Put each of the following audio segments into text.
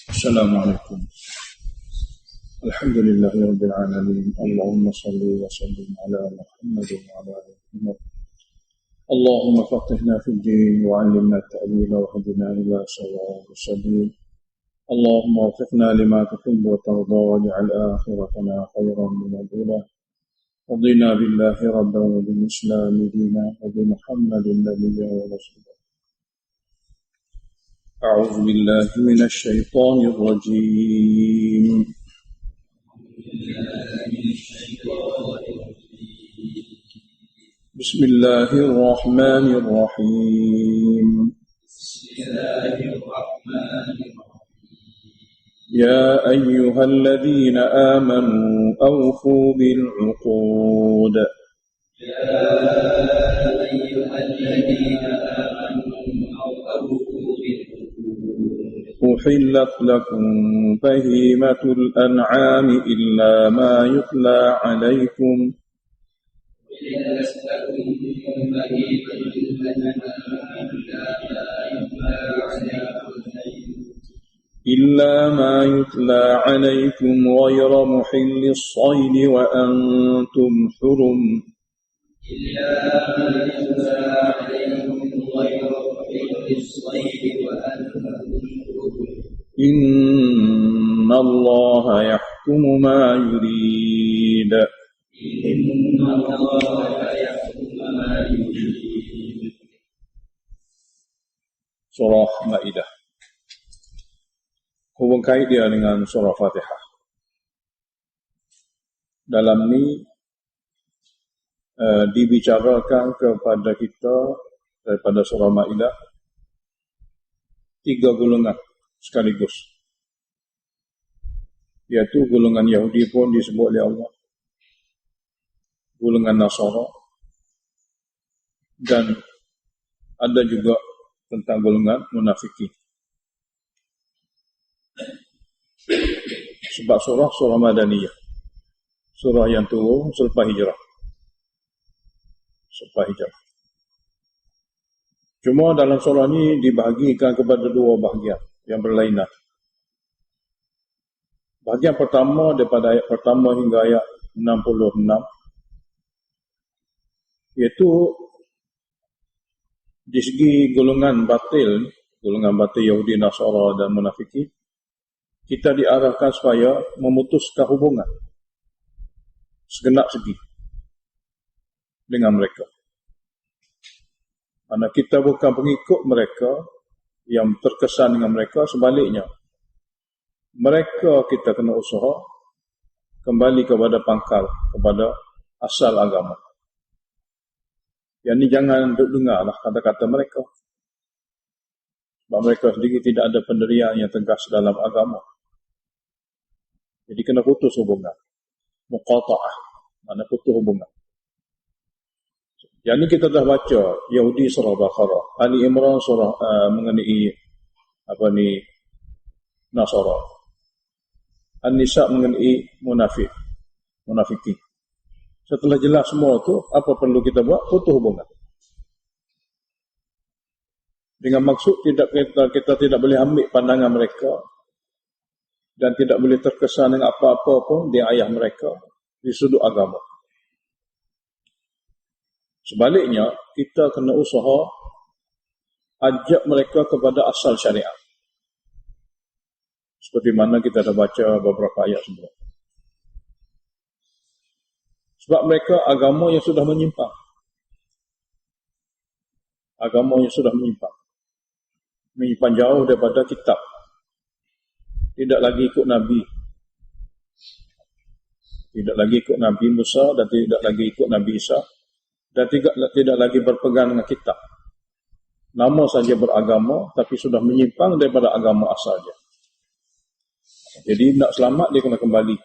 السلام عليكم. الحمد لله رب العالمين. اللهم صل وسلم على محمد وعلى آل محمد. اللهم فقهنا في الدين وعلمنا التأويل واهدنا إلى سواء السبيل. اللهم وفقنا لما تحب وترضى واجعل آخرتنا خيرا من الأولى. رضينا بالله ربا وبالإسلام دينا وبمحمد نبيا ورسولا. أعوذ بالله من الشيطان الرجيم. بسم الله الرحمن الرحيم. يا أيها الذين آمنوا أوفوا بالعقود. أحلت لكم بهيمة الأنعام إلا ما يتلى عليكم غير محل الصيد وأنتم حرم. إن الله يحكم ما يريد. Surah Maidah. Hubung kait dia dengan surah Fatihah. Dalam ni dibicarakan kepada kita daripada surah Maidah 3 golongan sekaligus, iaitu golongan Yahudi pun disebut oleh Allah, golongan Nasara, dan ada juga tentang golongan munafikin. Sebab surah Madaniyah, surah yang turun selepas hijrah. Cuma dalam surah ini dibahagikan kepada 2 bahagian yang berlainan. Bahagian pertama daripada ayat pertama hingga ayat 66, iaitu di segi golongan batil Yahudi, Nasara dan munafikin, kita diarahkan supaya memutuskan hubungan segenap segi dengan mereka. Karena kita bukan pengikut mereka yang terkesan dengan mereka, sebaliknya mereka kita kena usaha kembali kepada pangkal, kepada asal agama. Yang ni jangan dengarlah kata-kata mereka, sebab mereka sendiri tidak ada pendirian yang tegas dalam agama. Jadi kena putus hubungan. Muqata'ah, mana putus hubungan. Yang ni kita dah baca Yahudi surah Baqarah, Ali Imran surah mengenai Nasara, An-Nisa mengenai munafikin. Setelah jelas semua tu, apa perlu kita buat? Putus hubungan. Dengan maksud kita tidak boleh ambil pandangan mereka dan tidak boleh terkesan dengan apa-apa pun di ayah mereka di sudut agama. Sebaliknya, kita kena usaha ajak mereka kepada asal syariat. Seperti mana kita dah baca beberapa ayat sebelum. Sebab mereka agama yang sudah menyimpang. Menyimpang jauh daripada kitab. Tidak lagi ikut Nabi. Tidak lagi ikut Nabi Musa dan tidak lagi ikut Nabi Isa. Dan tidak lagi berpegang dengan kitab. Nama saja beragama, tapi sudah menyimpang daripada agama asalnya. Jadi nak selamat dia kena kembali.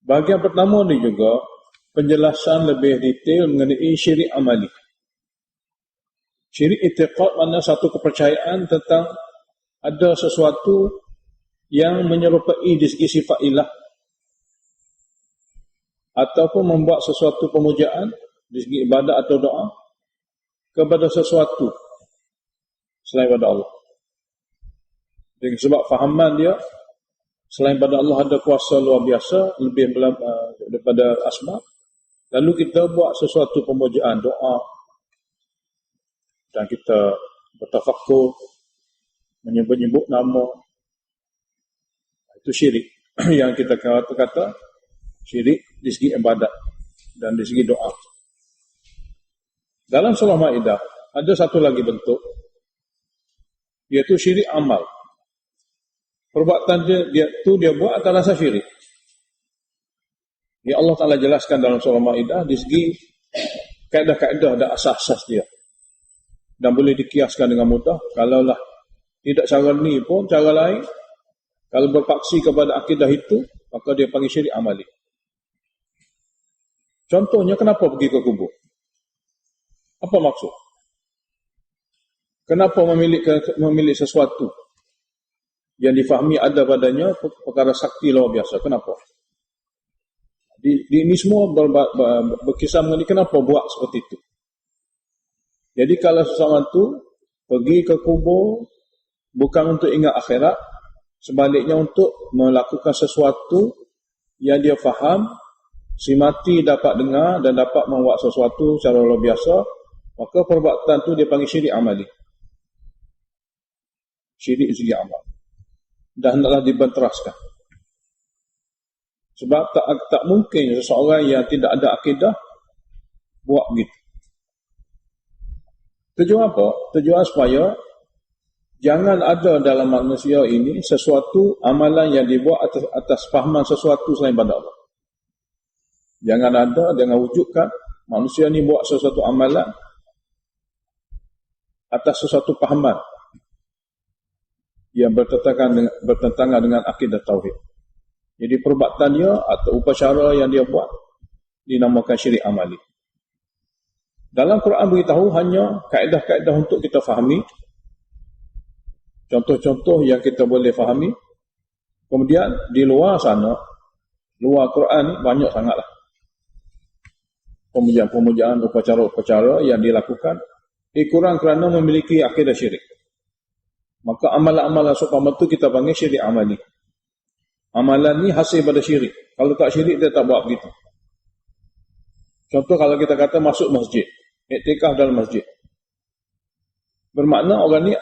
Bahagian pertama ni juga penjelasan lebih detail mengenai syirik amali. Syirik i'tiqad makna satu kepercayaan tentang ada sesuatu yang menyerupai di segi sifat ilah, ataupun membuat sesuatu pemujaan di segi ibadat atau doa kepada sesuatu selain daripada Allah. Dengan sebab fahaman dia, selain pada Allah ada kuasa luar biasa, lebih daripada asma'. Lalu kita buat sesuatu pemujaan, doa, dan kita bertafakkur, menyebut-nyebut nama. Itu syirik. Yang kita kata syirik di segi ibadat dan di segi doa. Dalam surah Maidah ada satu lagi bentuk, iaitu syirik amal. Perbuatan dia buat atas rasa syirik. Ya Allah Ta'ala jelaskan dalam surah Maidah di segi kaedah-kaedah dan asas-asas dia. Dan boleh dikiaskan dengan mudah. Kalaulah tidak cara ni pun, cara lain, kalau berpaksi kepada akidah itu, maka dia panggil syirik amali. Contohnya, kenapa pergi ke kubur? Apa maksud? Kenapa memilih sesuatu yang difahami ada padanya perkara sakti luar biasa? Kenapa? Ini semua berkisah mengenai kenapa buat seperti itu. Jadi kalau seseorang itu pergi ke kubur bukan untuk ingat akhirat, sebaliknya untuk melakukan sesuatu yang dia faham, si mati dapat dengar dan dapat membuat sesuatu secara luar biasa, maka perbuatan itu dia panggil syirik amali. Syirik segi amal. Dan hendaklah dibenteraskan. Sebab tak mungkin seseorang yang tidak ada akidah buat begitu. Tujuan apa? Tujuan supaya jangan ada dalam manusia ini sesuatu amalan yang dibuat atas fahaman sesuatu selain pada Allah. Jangan ada, jangan wujudkan manusia ni buat sesuatu amalan atas sesuatu fahaman yang bertentangan dengan akidah tauhid. Jadi perbuatan dia atau upacara yang dia buat dinamakan syirik amali. Dalam Quran beritahu hanya kaedah-kaedah untuk kita fahami, contoh-contoh yang kita boleh fahami. Kemudian di luar sana, luar Quran ni banyak sangatlah pemujaan-pemujaan, upacara-upacara yang dilakukan kurang kerana memiliki akidah syirik. Maka amalan-amalan seumpama itu kita panggil syirik amali. Amalan ni hasil pada syirik. Kalau tak syirik, dia tak buat begitu. Contoh kalau kita kata masuk masjid, iktikaf dalam masjid, bermakna orang ni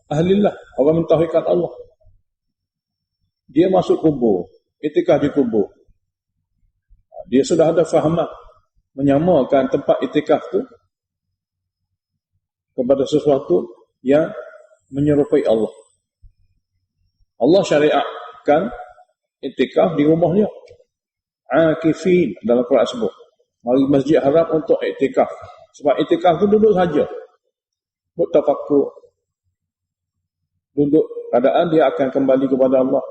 ahlillah, orang mentauhidkan Allah. Dia masuk kubur, iktikaf di kubur. Dia sudah ada fahaman menyamakan tempat iktikaf tu kepada sesuatu yang menyerupai Allah. Allah syariatkan iktikaf di rumahnya. Akifin dalam Quran sebut. Mari Masjid Haram untuk iktikaf. Sebab iktikaf tu duduk saja. Buat tafakkur. Duduk keadaan dia akan kembali kepada Allah.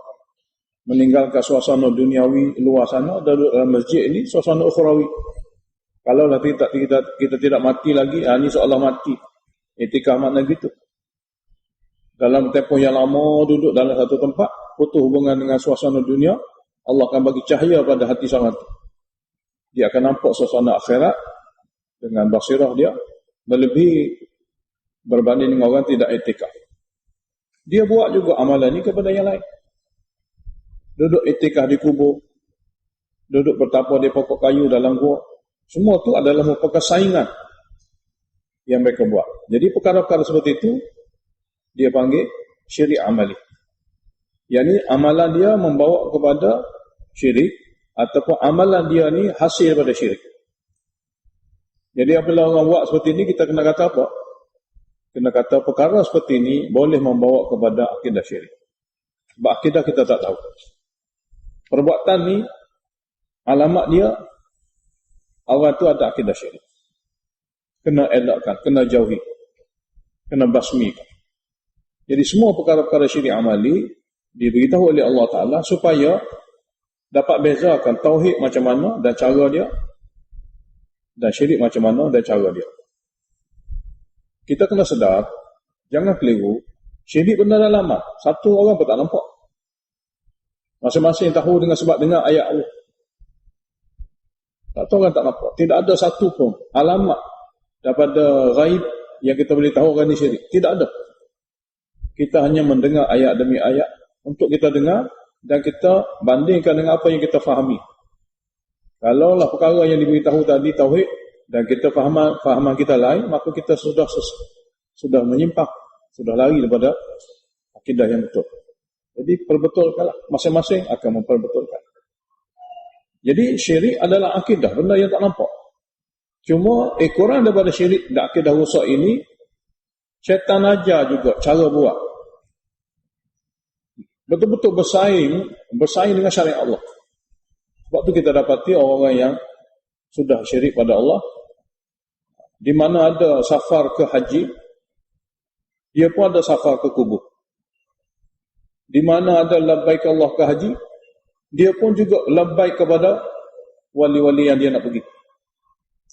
Meninggalkan suasana duniawi luar sana, duduk dalam masjid ini suasana ukhrawi. Kalau kita tidak mati lagi, ini seolah mati. Iktikaf makna gitu. Dalam tempoh yang lama duduk dalam satu tempat, putus hubungan dengan suasana dunia, Allah akan bagi cahaya pada hati sang hati. Dia akan nampak suasana akhirat dengan basirah dia melebihi berbanding dengan orang tidak iktikaf. Dia buat juga amalan ini kepada yang lain. Duduk iktikaf di kubur, duduk bertapa di pokok kayu dalam gua, semua itu adalah merupakan saingan yang mereka buat. Jadi perkara-perkara seperti itu dia panggil syirik amali. Yang amalan dia membawa kepada syirik, ataupun amalan dia ni hasil daripada syirik. Jadi apabila orang buat seperti ini, kita kena kata apa? Kena kata perkara seperti ini boleh membawa kepada akidah syirik. Sebab akidah kita tak tahu. Perbuatan ni, alamat dia, orang tu ada akidah syirik. Kena elakkan, kena jauhi, kena basmikan. Jadi semua perkara-perkara syirik amali diberitahu oleh Allah Ta'ala supaya dapat bezakan tauhid macam mana dan cara dia, dan syirik macam mana dan cara dia. Kita kena sedar, jangan keliru, syirik benda alamat. Satu orang pun tak nampak. Masing-masing tahu dengan sebab dengar ayat Allah. Satu orang tak nampak. Tidak ada satu pun alamat daripada ghaib yang kita boleh tahu orang ni syirik. Tidak ada. Kita hanya mendengar ayat demi ayat untuk kita dengar dan kita bandingkan dengan apa yang kita fahami. Kalaulah perkara yang diberitahu tadi tauhid dan kita fahaman kita lain, maka kita sudah menyimpang, sudah lari daripada akidah yang betul. Jadi perbetulkanlah, masing-masing akan memperbetulkan. Jadi syirik adalah akidah, benda yang tak nampak. Cuma ekoran daripada syirik dan akidah rusak ini, syaitan ajar juga cara buat. Betul-betul bersaing dengan syariat Allah. Sebab tu kita dapati orang-orang yang sudah syirik pada Allah, di mana ada safar ke haji, dia pun ada safar ke kubur. Di mana ada labbaik Allah ke haji, dia pun juga labbaik kepada wali-wali yang dia nak pergi.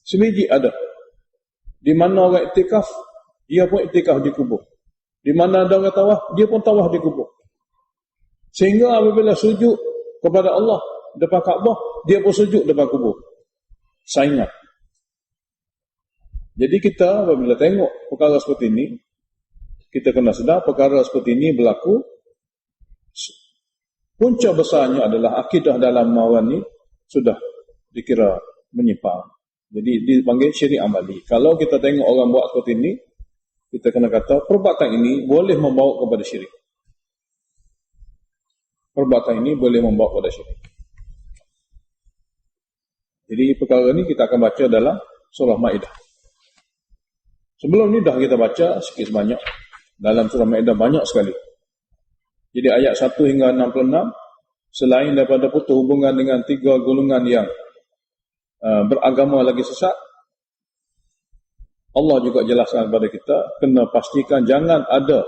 Semiji ada. Di mana orang iktikaf, dia pun iktikaf di kubur. Di mana ada orang tawaf, dia pun tawaf di kubur. Sehingga apabila sujud kepada Allah depan Kaabah, dia pun sujud depan kubur. Saingan. Jadi kita apabila tengok perkara seperti ini, kita kena sedar perkara seperti ini berlaku. Punca besarnya adalah akidah dalam mawan ni sudah dikira menyimpang. Jadi dipanggil syirik amali. Kalau kita tengok orang buat seperti ini, kita kena kata perbuatan ini boleh membawa kepada syirik. Perbuatan ini boleh membawa kepada syirik. Jadi perkara ini kita akan baca dalam surah Maidah. Sebelum ni dah kita baca sikit sebanyak. Dalam surah Maidah banyak sekali. Jadi ayat 1 hingga 66, selain daripada putus hubungan dengan 3 golongan yang beragama lagi sesat, Allah juga jelaskan kepada kita, kena pastikan jangan ada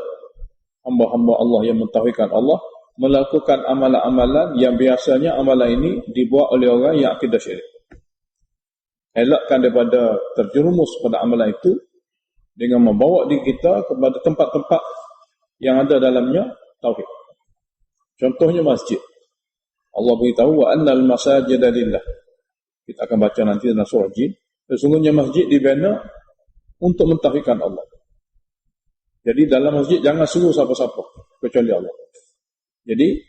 hamba-hamba Allah yang mentauhidkan Allah, melakukan amalan-amalan yang biasanya amalan ini dibuat oleh orang yang akidah syirik. Elakkan daripada terjerumus pada amalan itu dengan membawa diri kita kepada tempat-tempat yang ada dalamnya tauhid. Contohnya masjid. Allah beritahu wa annal masajida lillah. Kita akan baca nanti dalam surah Jin. Sesungguhnya masjid dibina untuk mentauhidkan Allah. Jadi dalam masjid jangan suruh siapa-siapa kecuali Allah. Jadi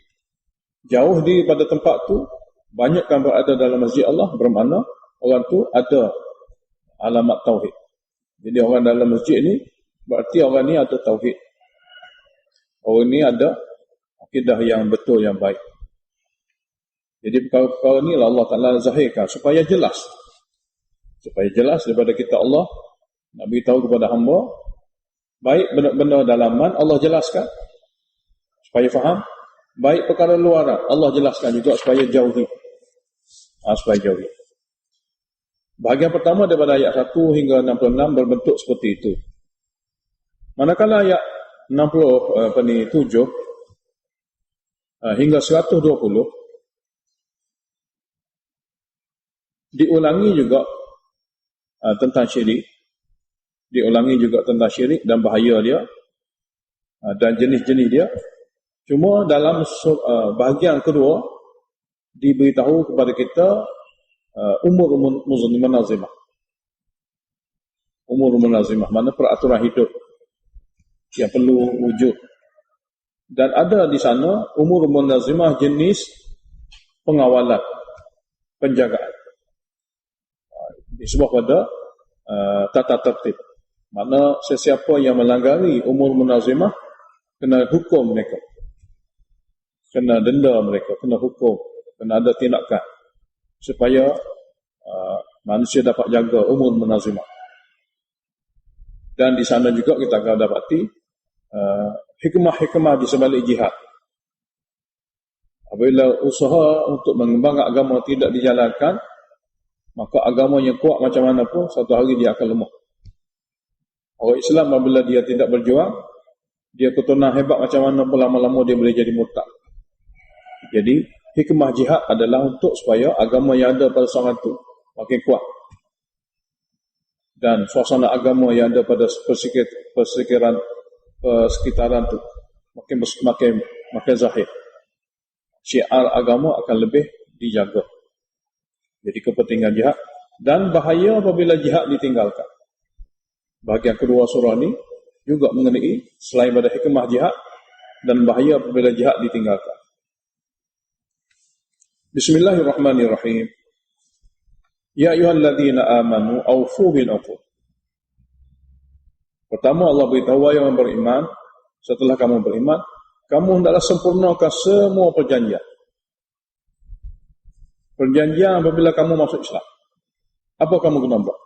jauh daripada tempat tu, banyakkan berada dalam masjid Allah, bermakna orang tu ada alamat tauhid. Jadi orang dalam masjid ni berarti orang ni ada tauhid. Orang ni ada akidah yang betul, yang baik. Jadi perkara-perkara ni Allah Ta'ala zahirkan supaya jelas. Supaya jelas daripada kita Allah nak beritahu kepada hamba, baik benda-benda dalaman Allah jelaskan supaya faham, baik perkara luaran Allah jelaskan juga supaya jauhi. Supaya jauhi. Bahagian pertama daripada ayat 1 hingga 66 berbentuk seperti itu. Manakala ayat 7 hingga 120 diulangi juga tentang syirik. Diulangi juga tentang syirik dan bahaya dia dan jenis-jenis dia. Cuma dalam bahagian kedua diberitahu kepada kita umur munazimah. Umur munazimah, mana peraturan hidup yang perlu wujud. Dan ada di sana umur munazimah jenis pengawalan, penjagaan. Disebut pada tata tertib. Mana sesiapa yang melanggari umur munazimah kena hukum mereka. Kena denda mereka, kena hukum, kena ada tindakan supaya manusia dapat jaga umur munazimah. Dan di sana juga kita akan dapati hikmah-hikmah di sebalik jihad. Apabila usaha untuk mengembangkan agama tidak dijalankan, maka agama yang kuat macam mana pun satu hari dia akan lemah. Orang Islam apabila dia tidak berjuang, dia keturunan hebat macam mana pun lama-lama dia boleh jadi murtad. Jadi hikmah jihad adalah untuk supaya agama yang ada pada seorang itu makin kuat. Dan suasana agama yang ada pada persekitaran itu makin zahir. Syiar agama akan lebih dijaga. Jadi kepentingan jihad dan bahaya apabila jihad ditinggalkan. Bahagian kedua surah ni juga mengenai selain pada hikmah jihad dan bahaya apabila jihad ditinggalkan. Bismillahirrahmanirrahim. Ya ayyuhalladzina amanu aufu bil uqud. Pertama Allah beritahu, wahai yang beriman, setelah kamu beriman, kamu hendaklah sempurnakan semua perjanjian. Perjanjian apabila kamu masuk Islam. Apa kamu kena buat?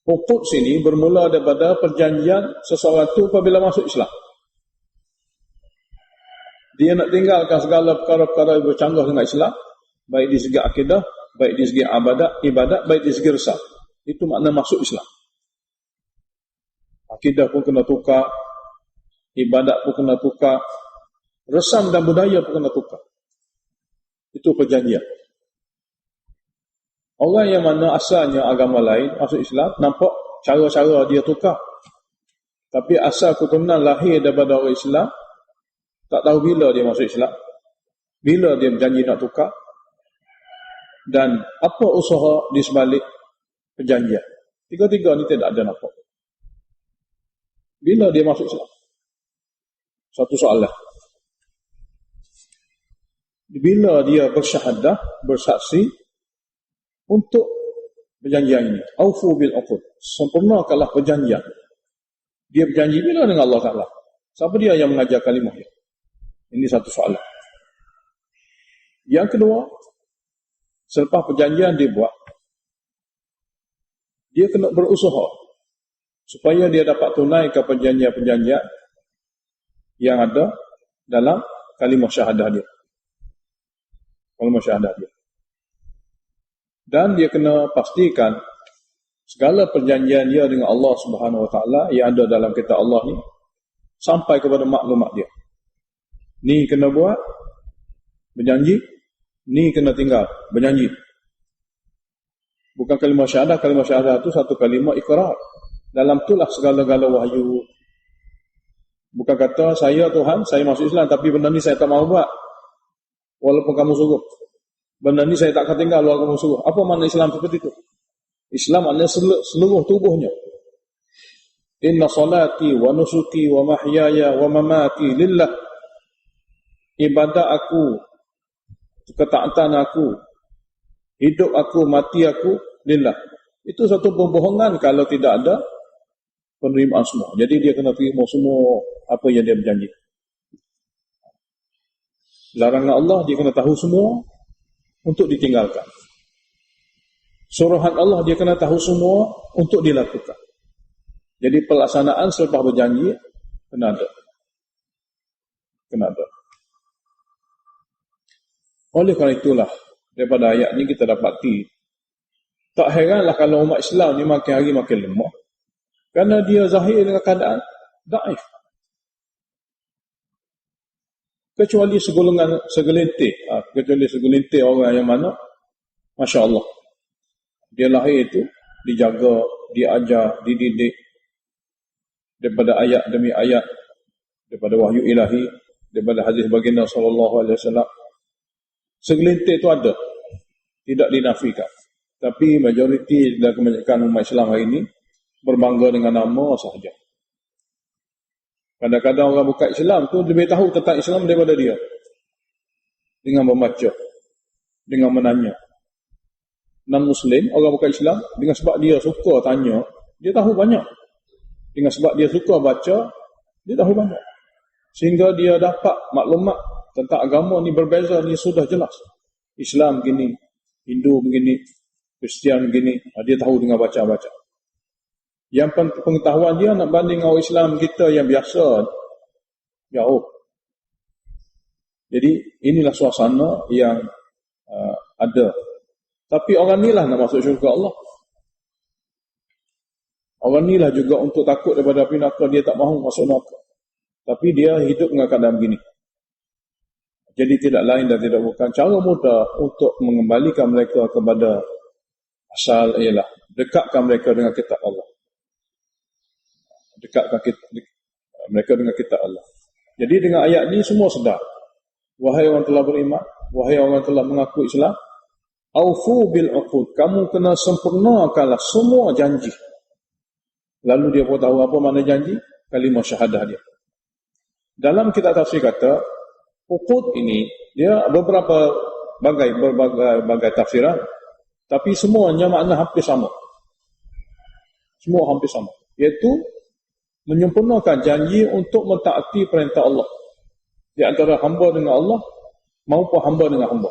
Uqud sini bermula daripada perjanjian sesuatu apabila masuk Islam. Dia nak tinggalkan segala perkara-perkara yang bercanggah dengan Islam, baik di segi akidah, baik di segi ibadat, baik di segi resah. Itu makna masuk Islam. Akidah pun kena tukar, ibadat pun kena tukar, resam dan budaya pun kena tukar. Itu perjanjian. Orang yang mana asalnya agama lain masuk Islam, nampak cara-cara dia tukar. Tapi asal keturunan lahir daripada orang Islam, tak tahu bila dia masuk Islam, bila dia berjanji nak tukar, dan apa usaha di sebalik perjanjian. Tiga-tiga ni tidak ada nampak. Bila dia masuk Islam? Satu soalan. Bila dia bersyahadah, bersaksi untuk perjanjian ini. Aufu bil uqud. Sempurnakanlah perjanjian. Dia berjanji bila dengan Allah Ta'ala? Siapa dia yang mengajar kalimah dia? Ini satu soalan. Yang kedua, selepas perjanjian dibuat, dia kena berusaha supaya dia dapat tunaikan perjanjian-perjanjian yang ada dalam kalimah syahadah dia. Kalimah syahadah dia. Dan dia kena pastikan segala perjanjian dia dengan Allah Subhanahu Wa Taala yang ada dalam kitab Allah ni sampai kepada maklumat dia. Ni kena buat, berjanji. Ni kena tinggal, berjanji. Bukan kalimah syahadah itu satu kalimah ikrar. Dalam itulah segala-gala wahyu. Bukan kata, saya Tuhan, saya masuk Islam, tapi benda ni saya tak mahu buat. Walaupun kamu suruh. Benda ni saya tak akan tinggal walaupun kamu suruh. Apa makna Islam seperti itu? Islam maknanya seluruh tubuhnya. Inna salati wa nusuki wa mahyaya wa mamati lillah. Ibadat aku, ketaatan aku, hidup aku, mati aku, lillah. Itu satu pembohongan kalau tidak ada penerimaan semua. Jadi dia kena terima semua apa yang dia berjanji. Larangan Allah dia kena tahu semua untuk ditinggalkan. Suruhan Allah dia kena tahu semua untuk dilakukan. Jadi pelaksanaan selepas berjanji kena ada. Kena ada. Oleh kerana itulah, daripada ayat ini kita dapati, tak heranlah kalau umat Islam ni makin hari makin lemah. Kerana dia zahir dengan keadaan daif. Kecuali segelintir orang yang mana, Masya Allah, dia lahir itu, dijaga, diajar, dididik, daripada ayat demi ayat, daripada wahyu ilahi, daripada hadis baginda SAW. Segelintir itu ada, tidak dinafikan. Tapi majoriti dan kebanyakan umat Islam hari ini berbangga dengan nama sahaja. Kadang-kadang orang bukan Islam tu lebih tahu tentang Islam daripada dia. Dengan membaca, dengan menanya. Non-Muslim, orang bukan Islam, dengan sebab dia suka tanya, dia tahu banyak. Dengan sebab dia suka baca, dia tahu banyak. Sehingga dia dapat maklumat tentang agama ni berbeza ni sudah jelas. Islam begini, Hindu begini, Kristian begini, dia tahu dengan baca-baca. Yang pengetahuan dia nak banding orang Islam kita yang biasa, jauh. Jadi inilah suasana yang ada. Tapi orang ni lah nak masuk syurga Allah. Orang ni lah juga untuk takut daripada api neraka, dia tak mahu masuk neraka. Tapi dia hidup dengan keadaan begini. Jadi tidak lain dan tidak bukan cara mudah untuk mengembalikan mereka kepada asal ialah dekatkan mereka dengan kitab Allah. Dekatkan mereka dengan kitab Allah. Jadi dengan ayat ini semua sedar. Wahai orang telah beriman, wahai orang telah mengaku Islam, aufu bil uqud, kamu kena sempurnakanlah semua janji. Lalu dia pun tahu apa makna janji, kalimah syahadah dia. Dalam kitab tafsir kata, uqud ini dia berbagai tafsiran, tapi semuanya makna hampir sama. Semua hampir sama, iaitu menyempurnakan janji untuk mentaati perintah Allah di antara hamba dengan Allah maupun hamba dengan hamba.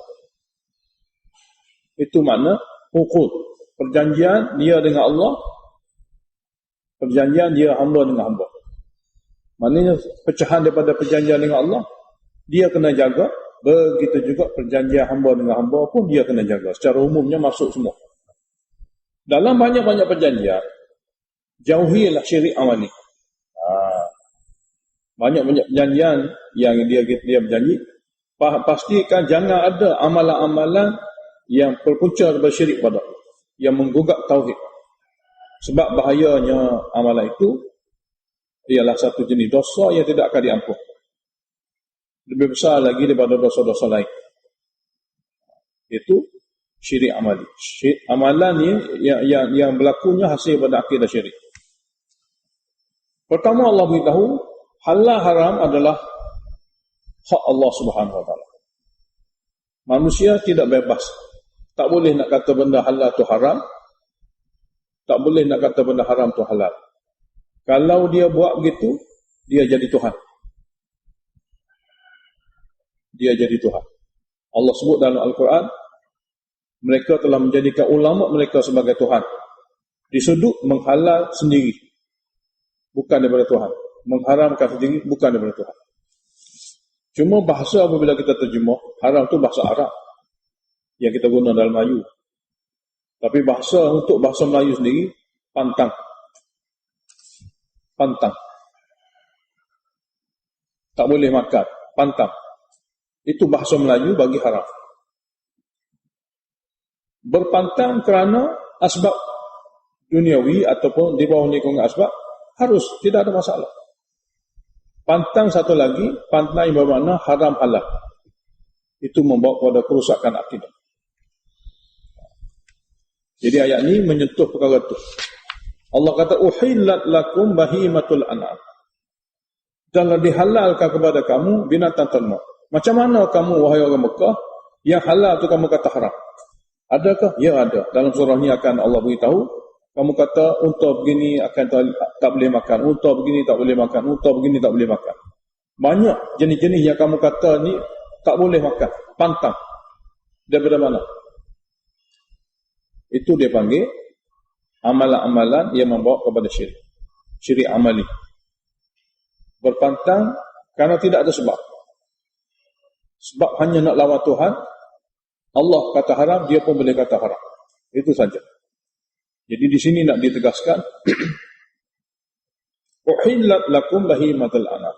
Itu makna uqud, perjanjian dia dengan Allah, perjanjian dia hamba dengan hamba. Maknanya pecahan daripada perjanjian dengan Allah dia kena jaga, begitu juga perjanjian hamba dengan hamba pun dia kena jaga. Secara umumnya masuk semua. Dalam banyak-banyak perjanjian, jauhilah syirik amali. Banyak-banyak perjanjian yang dia berjanji, pastikan jangan ada amalan-amalan yang berpunca daripada syirik pada Allah, yang menggugat tauhid. Sebab bahayanya amalan itu ialah satu jenis dosa yang tidak akan diampun. Lebih besar lagi daripada dosa-dosa lain. Itu syirik amali. Amalan ni yang berlakunya hasil pada akidah syirik. Pertama Allah beritahu, halal haram adalah hak Allah Subhanahu Wa Taala. Manusia tidak bebas. Tak boleh nak kata benda halal tu haram. Tak boleh nak kata benda haram tu halal. Kalau dia buat begitu, dia jadi Tuhan. Dia jadi Tuhan. Allah sebut dalam Al-Quran, mereka telah menjadikan ulama mereka sebagai Tuhan. Disudut menghalal sendiri, bukan daripada Tuhan. Mengharamkan sendiri, bukan daripada Tuhan. Cuma bahasa apabila kita terjemah, haram tu bahasa Arab yang kita guna dalam Melayu. Tapi bahasa untuk bahasa Melayu sendiri, pantang. Pantang. Tak boleh makan, pantang. Itu bahasa Melayu bagi haram. Berpantang kerana asbab duniawi ataupun di bawah lingkungan asbab, harus, tidak ada masalah. Pantang satu lagi, pantang yang bermakna haram halal. Itu membawa kepada kerusakan akidah. Jadi ayat ini menyentuh perkara itu. Allah kata, uhillat lakum bahimatul an'am. Telah dihalalkan kepada kamu binatang ternak. Macam mana kamu, wahai orang Mekah, yang halal itu kamu kata haram? Adakah? Ya ada. Dalam surah ini akan Allah beritahu, kamu kata unta begini akan tak boleh makan, unta begini tak boleh makan, unta begini tak boleh makan. Banyak jenis-jenis yang kamu kata ni tak boleh makan, pantang. Daripada mana? Itu dia panggil amalan-amalan yang membawa kepada syirik. Syirik amali. Berpantang kerana tidak ada sebab. Sebab hanya nak lawan Tuhan, Allah kata haram, dia pun boleh kata haram. Itu saja. Jadi di sini nak ditegaskan, uhillat lakum bahimatul an'am.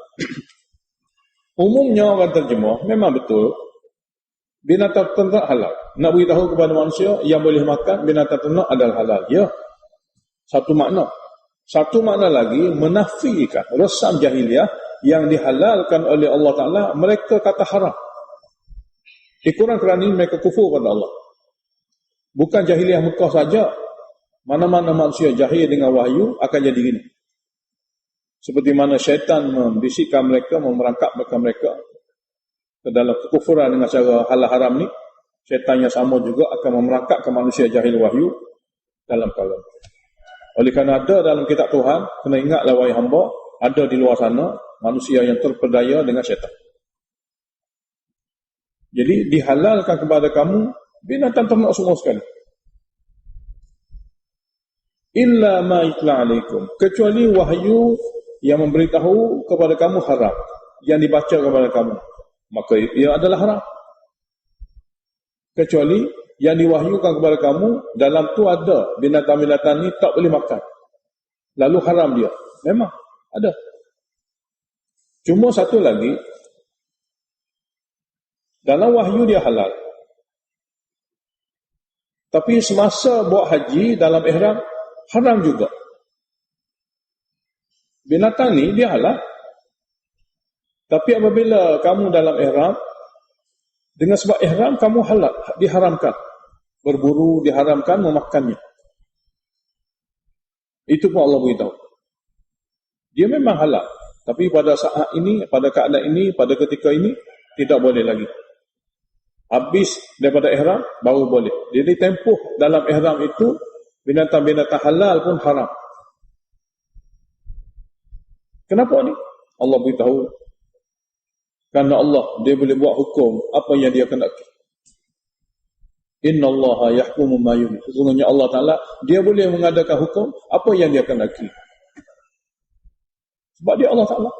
Umumnya orang terjemah memang betul, binatang ternak halal. Nak beritahu kepada manusia yang boleh makan binatang ternak adalah halal. Ya, satu makna. Satu makna lagi, menafikan resam jahiliah yang dihalalkan oleh Allah Ta'ala, mereka kata haram. Kurang kerana ini mereka kufur pada Allah. Bukan jahiliah Mekah saja. Mana-mana manusia jahil dengan wahyu akan jadi gini. Seperti mana syaitan membisikkan mereka, memerangkapkan mereka ke dalam kekufuran dengan cara halal haram ni, syaitan yang sama juga akan memerangkapkan manusia jahil wahyu dalam kalam. Oleh kerana ada dalam kitab Tuhan, kena ingatlah wahai hamba, ada di luar sana manusia yang terpedaya dengan syaitan. Jadi dihalalkan kepada kamu binatang ternak semua sekali. Illa ma yutla alaikum, kecuali wahyu yang memberitahu kepada kamu haram, yang dibaca kepada kamu, maka ia adalah haram. Kecuali yang diwahyukan kepada kamu, dalam tu ada binatang-binatang ni tak boleh makan, lalu haram dia. Memang ada. Cuma satu lagi, dalam wahyu dia halal, tapi semasa buat haji dalam ihram haram juga. Binatang ni dia halal, tapi apabila kamu dalam ihram, dengan sebab ihram kamu halal, diharamkan berburu, diharamkan memakannya. Itu pun Allah beritahu. Dia memang halal. Tapi pada saat ini, pada keadaan ini, pada ketika ini, tidak boleh lagi. Habis daripada ihram, baru boleh. Jadi tempoh dalam ihram itu, binatang-binatang halal pun haram. Kenapa ni? Allah beritahu. Kerana Allah, dia boleh buat hukum apa yang dia kendaki. Inna Allaha yahkumu ma yurid. Sesungguhnya Allah Ta'ala, dia boleh mengadakan hukum apa yang dia kendaki. Sebab dia Allah Ta'ala.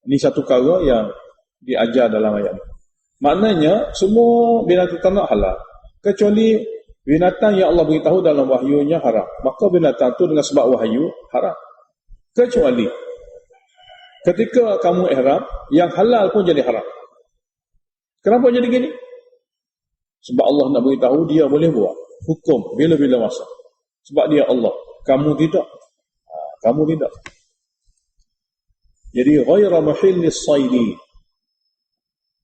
Ini satu perkara yang diajar dalam ayat ini. Maknanya, semua binatang ternak halal. Kecuali binatang yang Allah beritahu dalam wahyunya haram. Maka binatang itu dengan sebab wahyu haram. Kecuali ketika kamu ihram, yang halal pun jadi haram. Kenapa jadi gini? Sebab Allah nak beritahu dia boleh buat hukum bila-bila masa. Sebab dia Allah. Kamu tidak. Kamu tidak. Jadi ghaira muhillis saidi.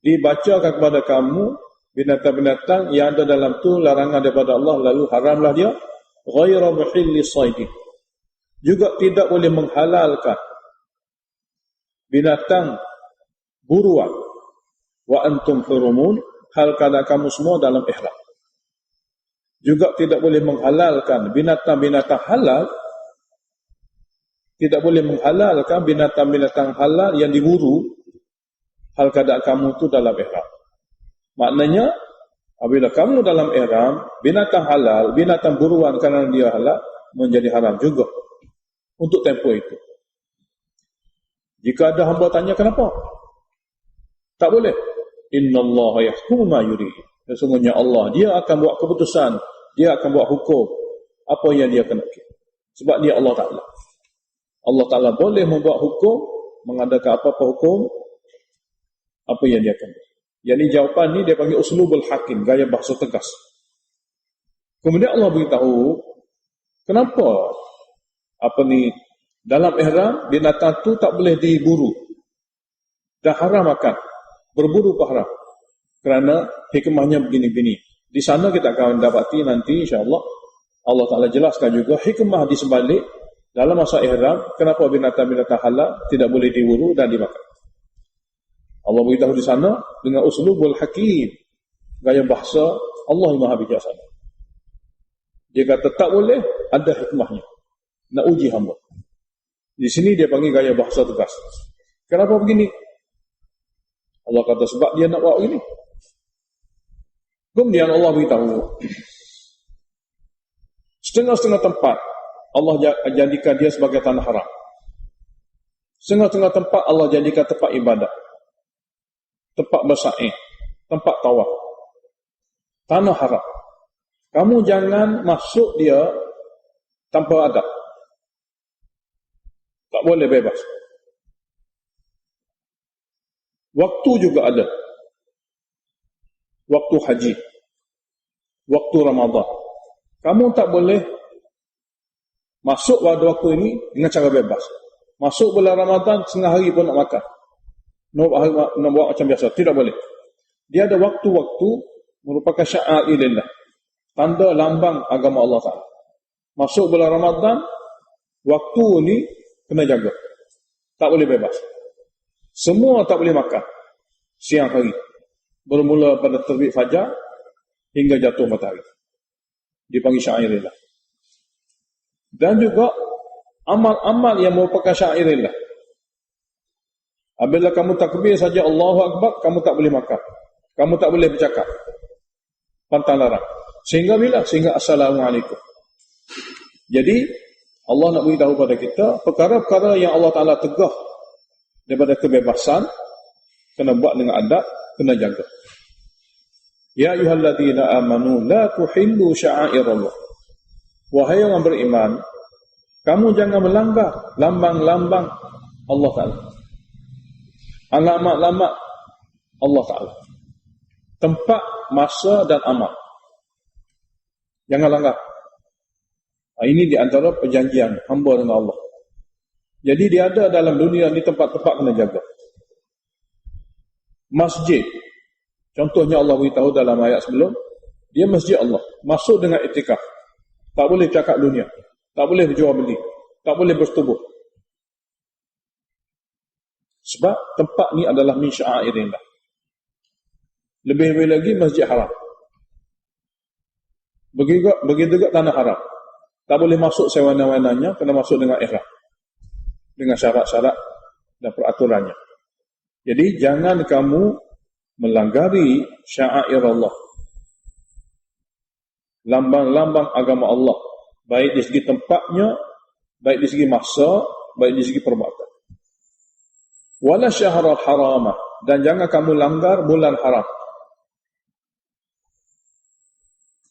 Dibacakan kepada kamu binatang-binatang yang ada dalam tu larangan daripada Allah, lalu haramlah dia. Ghaira muhillis saidi. Juga tidak boleh menghalalkan binatang buruan. Wa antum hurumun, hal keadaan kamu semua dalam ihram. Juga tidak boleh menghalalkan binatang-binatang halal. Tidak boleh menghalalkan binatang-binatang halal yang diburu hal keadaan kamu itu dalam ihram. Maknanya, apabila kamu dalam ihram, binatang halal, binatang buruan kerana dia halal, menjadi haram juga untuk tempoh itu. Jika ada hamba tanya kenapa? Tak boleh. Inna Allah yahkumu ma yurid. Sesungguhnya Allah, dia akan buat keputusan, dia akan buat hukum apa yang dia kendaki. Sebab dia Allah Ta'ala. Allah Ta'ala boleh membuat hukum, mengadakan apa-apa hukum, apa yang dia akan. Jadi jawapan ni dia panggil uslubul hakim, gaya bahasa tegas. Kemudian Allah beritahu, kenapa dalam ihram, binatang tu tak boleh diburu. Dan haram makan. Berburu pun haram. Kerana hikmahnya begini-begini. Di sana kita akan dapati nanti insya-Allah Allah Ta'ala jelaskan juga hikmah di sebalik dalam masa ihram, kenapa binatang-binatang halal tidak boleh diburu dan dimakan. Allah beritahu di sana dengan uslubul hakim, gaya bahasa Allah yang Maha Bijaksana. Dia kata tak boleh, ada hikmahnya. Nak uji hamba. Di sini dia panggil gaya bahasa tegas. Kenapa begini? Allah kata sebab dia nak buat begini. Kemudian Allah beritahu setengah-setengah tempat Allah jadikan dia sebagai tanah haram. Setengah-setengah tempat Allah jadikan tempat ibadat, tempat bersa'i, tempat tawaf. Tanah haram. Kamu jangan masuk dia tanpa adab. Tak boleh bebas. Waktu juga ada. Waktu haji. Waktu Ramadan. Kamu tak boleh masuk pada waktu ini dengan cara bebas. Masuk bulan Ramadan, setengah hari pun nak makan. Nak buat macam biasa. Tidak boleh. Dia ada waktu-waktu merupakan sya'airillah. Tanda lambang agama Allah Ta'ala. Masuk bulan Ramadan, waktu ni kena jaga. Tak boleh bebas. Semua tak boleh makan. Siang hari. Bermula pada terbit fajar hingga jatuh matahari. Dipanggil sya'airillah. Dan juga amal-amal yang merupakan sya'airillah. Apabila kamu takbir saja Allahu Akbar, kamu tak boleh makan. Kamu tak boleh bercakap. Pantang larang. Sehingga bila? Sehingga Assalamualaikum. Jadi, Allah nak beritahu pada kita, perkara-perkara yang Allah Ta'ala tegah daripada kebebasan, kena buat dengan adab, kena jaga. Ya ayyuhalladzina amanu, la tuhillu sya'airallah. Wahai orang beriman, kamu jangan melanggar lambang-lambang Allah Ta'ala. Alamat-alamat Allah Ta'ala. Tempat, masa dan amal. Jangan langgar. Ini di antara perjanjian hamba dengan Allah. Jadi dia ada dalam dunia ni tempat-tempat kena jaga. Masjid. Contohnya Allah beritahu dalam ayat sebelum, dia masjid Allah. Masuk dengan iktikaf. Tak boleh cakap dunia. Tak boleh berjual beli. Tak boleh bersetubuh. Sebab tempat ni adalah min sya'airillah. Lebih-lebih lagi Masjid Haram. Begitu juga Tanah Haram. Tak boleh masuk sewana-wananya, kena masuk dengan ihram. Dengan syarat-syarat dan peraturannya. Jadi jangan kamu melanggari sya'air Allah. Lambang-lambang agama Allah. Baik di segi tempatnya, baik di segi masa, baik di segi perbuatan. Wala syahrul haramah. Dan jangan kamu langgar bulan haram.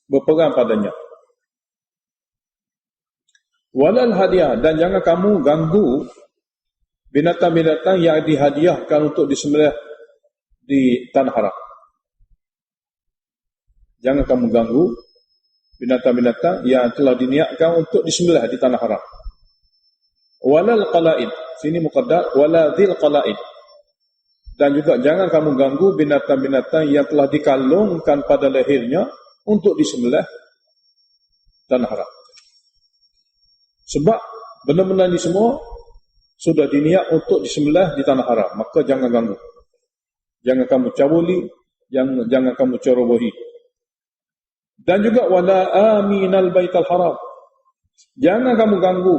Berpegang padanya. Walal hadiah. Dan jangan kamu ganggu binatang-binatang yang dihadiahkan untuk disembelih di tanah haram. Jangan kamu ganggu binatang-binatang yang telah diniatkan untuk disembelih di tanah haram. Walal qala'id. Sini muqaddar. Waladhil qala'id. Dan juga jangan kamu ganggu binatang-binatang yang telah dikalungkan pada lehernya untuk disembelih tanah haram. Sebab benda-benda ni semua sudah diniat untuk disembelih di tanah haram. Maka jangan ganggu. Jangan kamu cabuli, jangan kamu cerobohi. Dan juga wala aminal baital haram. Jangan kamu ganggu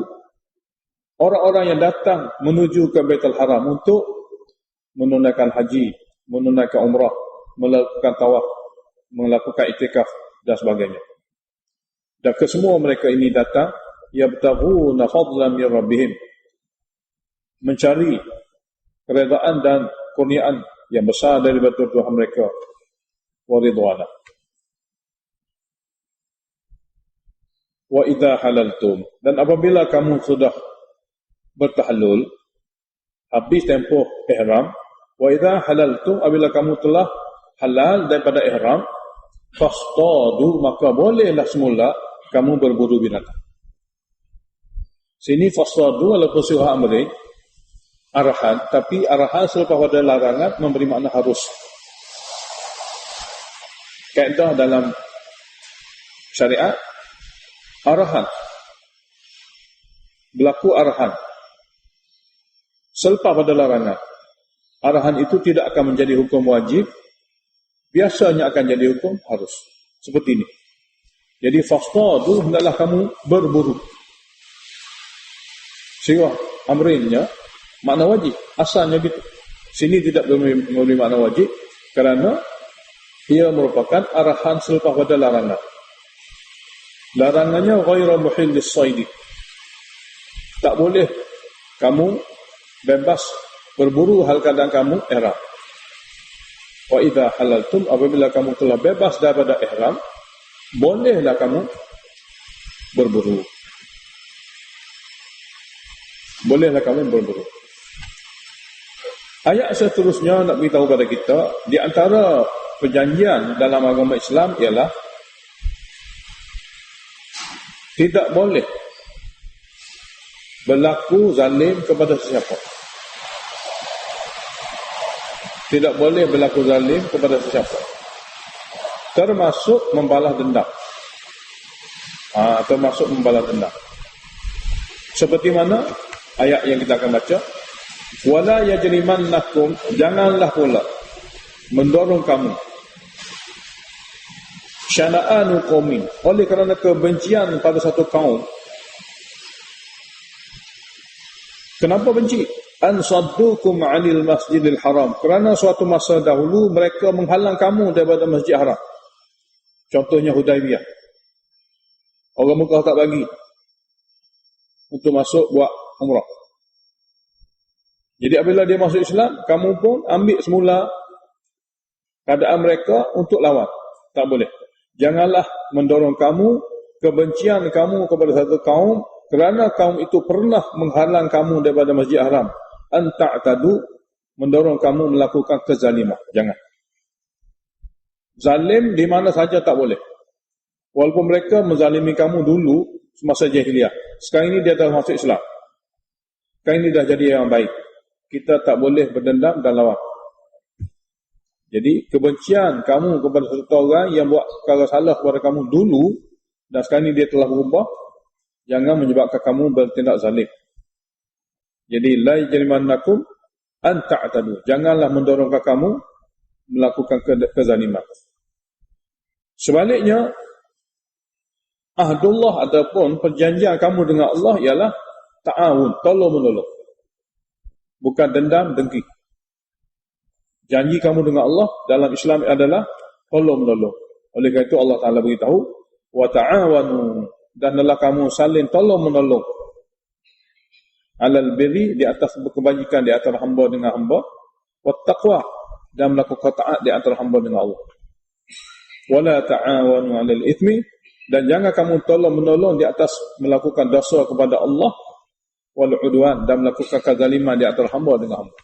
orang-orang yang datang menuju ke Baitul Haram untuk menunaikan haji, menunaikan umrah, melakukan tawaf, melakukan iktikaf dan sebagainya. Dan kesemua mereka ini datang yabtaghuna fadlan min rabbihim, mencari keredaan dan kurniaan yang besar daripada Tuhan mereka, wa ridwana. Wa idza halaltum, dan apabila kamu sudah bertahallul, habis tempoh ihram, wa idza halaltum, apabila kamu telah halal daripada ihram, fastadu, maka bolehlah semula kamu berburu binatang. Sini fastadu walaupun surah amri arahan, tapi arahan selepas pada larangan memberi makna harus. Kaedah dalam syariat, arahan berlaku arahan selepas pada larangan. Arahan itu tidak akan menjadi hukum wajib, biasanya akan jadi hukum harus. Seperti ini. Jadi fastadu, hendaklah kamu berburu. Sirah amrinnya makna wajib, asalnya gitu. Sini tidak memberi makna wajib kerana ia merupakan arahan selepas pada larangan. Larangannya ghairu muhillis saidi. Tak boleh kamu bebas berburu hal kadang kamu ihram. Wa idza halaltum, apabila kamu telah bebas daripada ihram, bolehlah kamu berburu. Bolehlah kamu berburu. Ayat seterusnya nak beritahu kepada kita, di antara perjanjian dalam agama Islam ialah tidak boleh berlaku zalim kepada sesiapa. Tidak boleh berlaku zalim kepada sesiapa. Termasuk membalas dendam. Termasuk membalas dendam. Seperti mana ayat yang kita akan baca, wala yajrimannakum, janganlah pula mendorong kamu syana'anu qaumin, oleh kerana kebencian pada satu kaum. Kenapa benci? An saddukum 'anil masjidil haram, kerana suatu masa dahulu mereka menghalang kamu daripada Masjid Haram. Contohnya Hudaibiyah. Orang Mekah tak bagi untuk masuk buat umrah. Jadi apabila dia masuk Islam, kamu pun ambil semula keadaan mereka untuk lawan. Tak boleh. Janganlah mendorong kamu, kebencian kamu kepada satu kaum, kerana kaum itu pernah menghalang kamu daripada Masjid Haram. Anta'tadu, mendorong kamu melakukan kezaliman. Jangan. Zalim di mana saja tak boleh. Walaupun mereka menzalimi kamu dulu semasa jahiliyah. Sekarang ini dia dah masuk Islam. Sekarang ini dah jadi yang baik. Kita tak boleh berdendam dan lawan. Jadi kebencian kamu kepada satu orang yang buat perkara salah kepada kamu dulu, dan sekarang ini dia telah berubah, Jangan menyebabkan kamu bertindak zalim. Jadi la yajrimannakum an ta'tadu. Janganlah mendorongkan kamu melakukan kezaliman. Sebaliknya, ahdullah ataupun perjanjian kamu dengan Allah ialah ta'awun, tolong menolong. Bukan dendam, dengki. Janji kamu dengan Allah dalam Islam adalah tolong menolong. Oleh kerana itu Allah Ta'ala beritahu, wa ta'awanu, dan adalah kamu saling tolong menolong. Alal birri, di atas kebajikan di antara hamba dengan hamba, wa taqwa, dan melakukan taat di antara hamba dengan Allah. Wala ta'awanu 'alal itsmi, dan jangan kamu tolong menolong di atas melakukan dosa kepada Allah, wal udwan, dan melakukan kezaliman di antara hamba dengan hamba.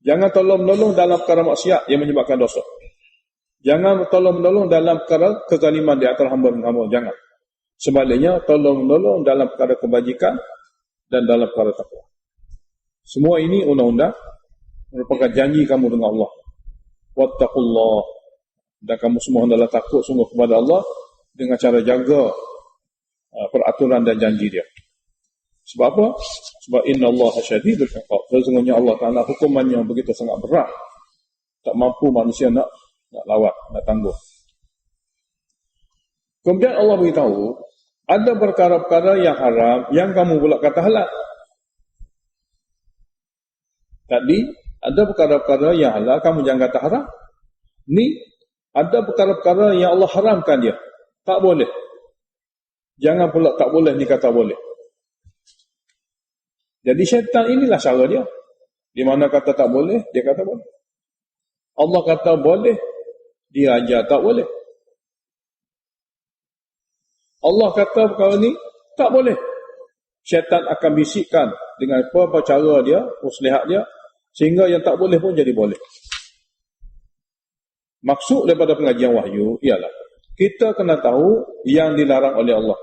Jangan tolong menolong dalam perkara maksiat yang menyebabkan dosa. Jangan tolong menolong dalam perkara kezaliman di antara hamba dengan hamba, jangan. Sebaliknya, tolong menolong dalam perkara kebajikan dan dalam perkara takwa. Semua ini undang-undang merupakan janji kamu dengan Allah. Wattaqullah, dan kamu semua hendaklah takut sungguh kepada Allah dengan cara jaga peraturan dan janji dia. Sebab apa? Sebab innallaha syadidul iqab. Sesungguhnya Allah Ta'ala hukumannya begitu sangat berat, tak mampu manusia nak lawat, nak tangguh. Kemudian Allah beritahu, ada perkara-perkara yang haram yang kamu pula kata halal. Tadi ada perkara-perkara yang halal, kamu jangan kata haram. Ni ada perkara-perkara yang Allah haramkan dia, tak boleh. Jangan pula tak boleh ni kata boleh. Jadi syaitan inilah cara dia. Di mana kata tak boleh, dia kata boleh. Allah kata boleh, dia ajar tak boleh. Allah kata perkara ni tak boleh. Syaitan akan bisikkan dengan apa cara dia, muslihat dia, sehingga yang tak boleh pun jadi boleh. Maksud daripada pengajian wahyu ialah kita kena tahu yang dilarang oleh Allah,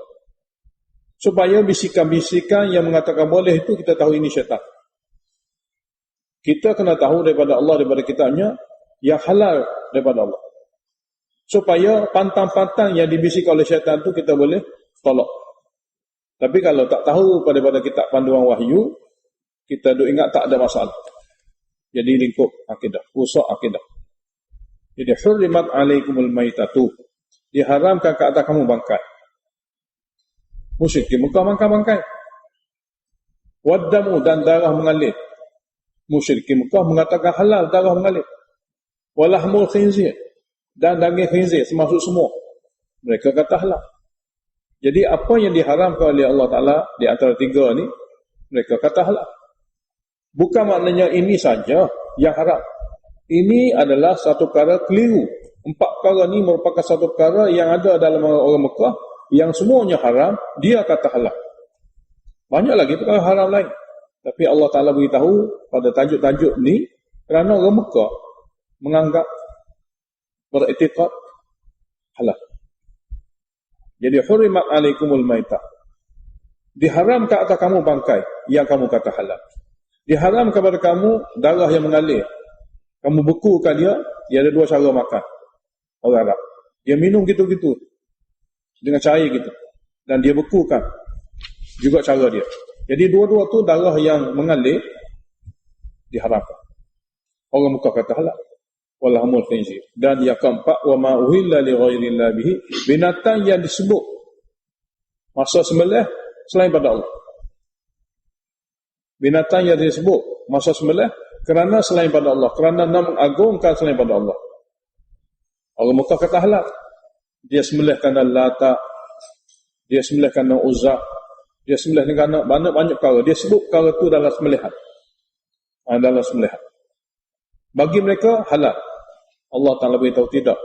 supaya bisikan-bisikan yang mengatakan boleh itu kita tahu ini syaitan. Kita kena tahu daripada Allah, daripada kitabnya, yang halal daripada Allah, supaya pantang-pantang yang dibisikkan oleh syaitan itu kita boleh tolak. Tapi kalau tak tahu daripada kitab panduan wahyu, kita duk ingat tak ada masalah. Jadi lingkup akidah, rusak akidah. Jadi hurrimat alaikumul maitatu, diharamkan ke atas kamu bangkai. Musyrik di Mekah makan bangkai. Waddamu, dan darah mengalir. Musyrik di Mekah mengatakan halal darah mengalir. Walahmul khinzir, dan daging khinzir termasuk semua, mereka kata halal. Jadi apa yang diharamkan oleh Allah Ta'ala di antara tiga ni, mereka kata halal. Bukan maknanya ini saja yang haram. Ini adalah satu perkara keliru. 4 perkara ni merupakan satu perkara yang ada dalam orang Mekah, yang semuanya haram, dia kata halal. Banyak lagi perkara haram lain. Tapi Allah Ta'ala beritahu pada tajuk-tajuk ni kerana orang Mekah menganggap, beriktikad halal. Jadi hurimat alaikumul maitah, diharamkan atas kamu bangkai yang kamu kata halal. Diharam kepada kamu darah yang mengalir. Kamu bekukan dia ada 2 cara makan orang Arab. Dia minum gitu-gitu dengan cair gitu, dan dia bekukan juga cara dia. Jadi dua-dua tu darah yang mengalir diharamkan. Orang Mekah kata halal. Walhamul khinzir. Dan yang keempat, wa ma uhilla li ghairillah bihi, binatang yang disebut masa sembelih selain pada Allah. Binatang yang disebut masa sembelih kerana selain pada Allah, kerana nak mengagungkan selain pada Allah. Orang Mekah kata halal. Dia sembelih kerana Lata, dia sembelih kerana Uzza, dia sembelih kerana banyak perkara. Dia sebut perkara itu dalam sembelihan. Dalam sembelihan. Bagi mereka halal. Allah Ta'ala beritahu tidak.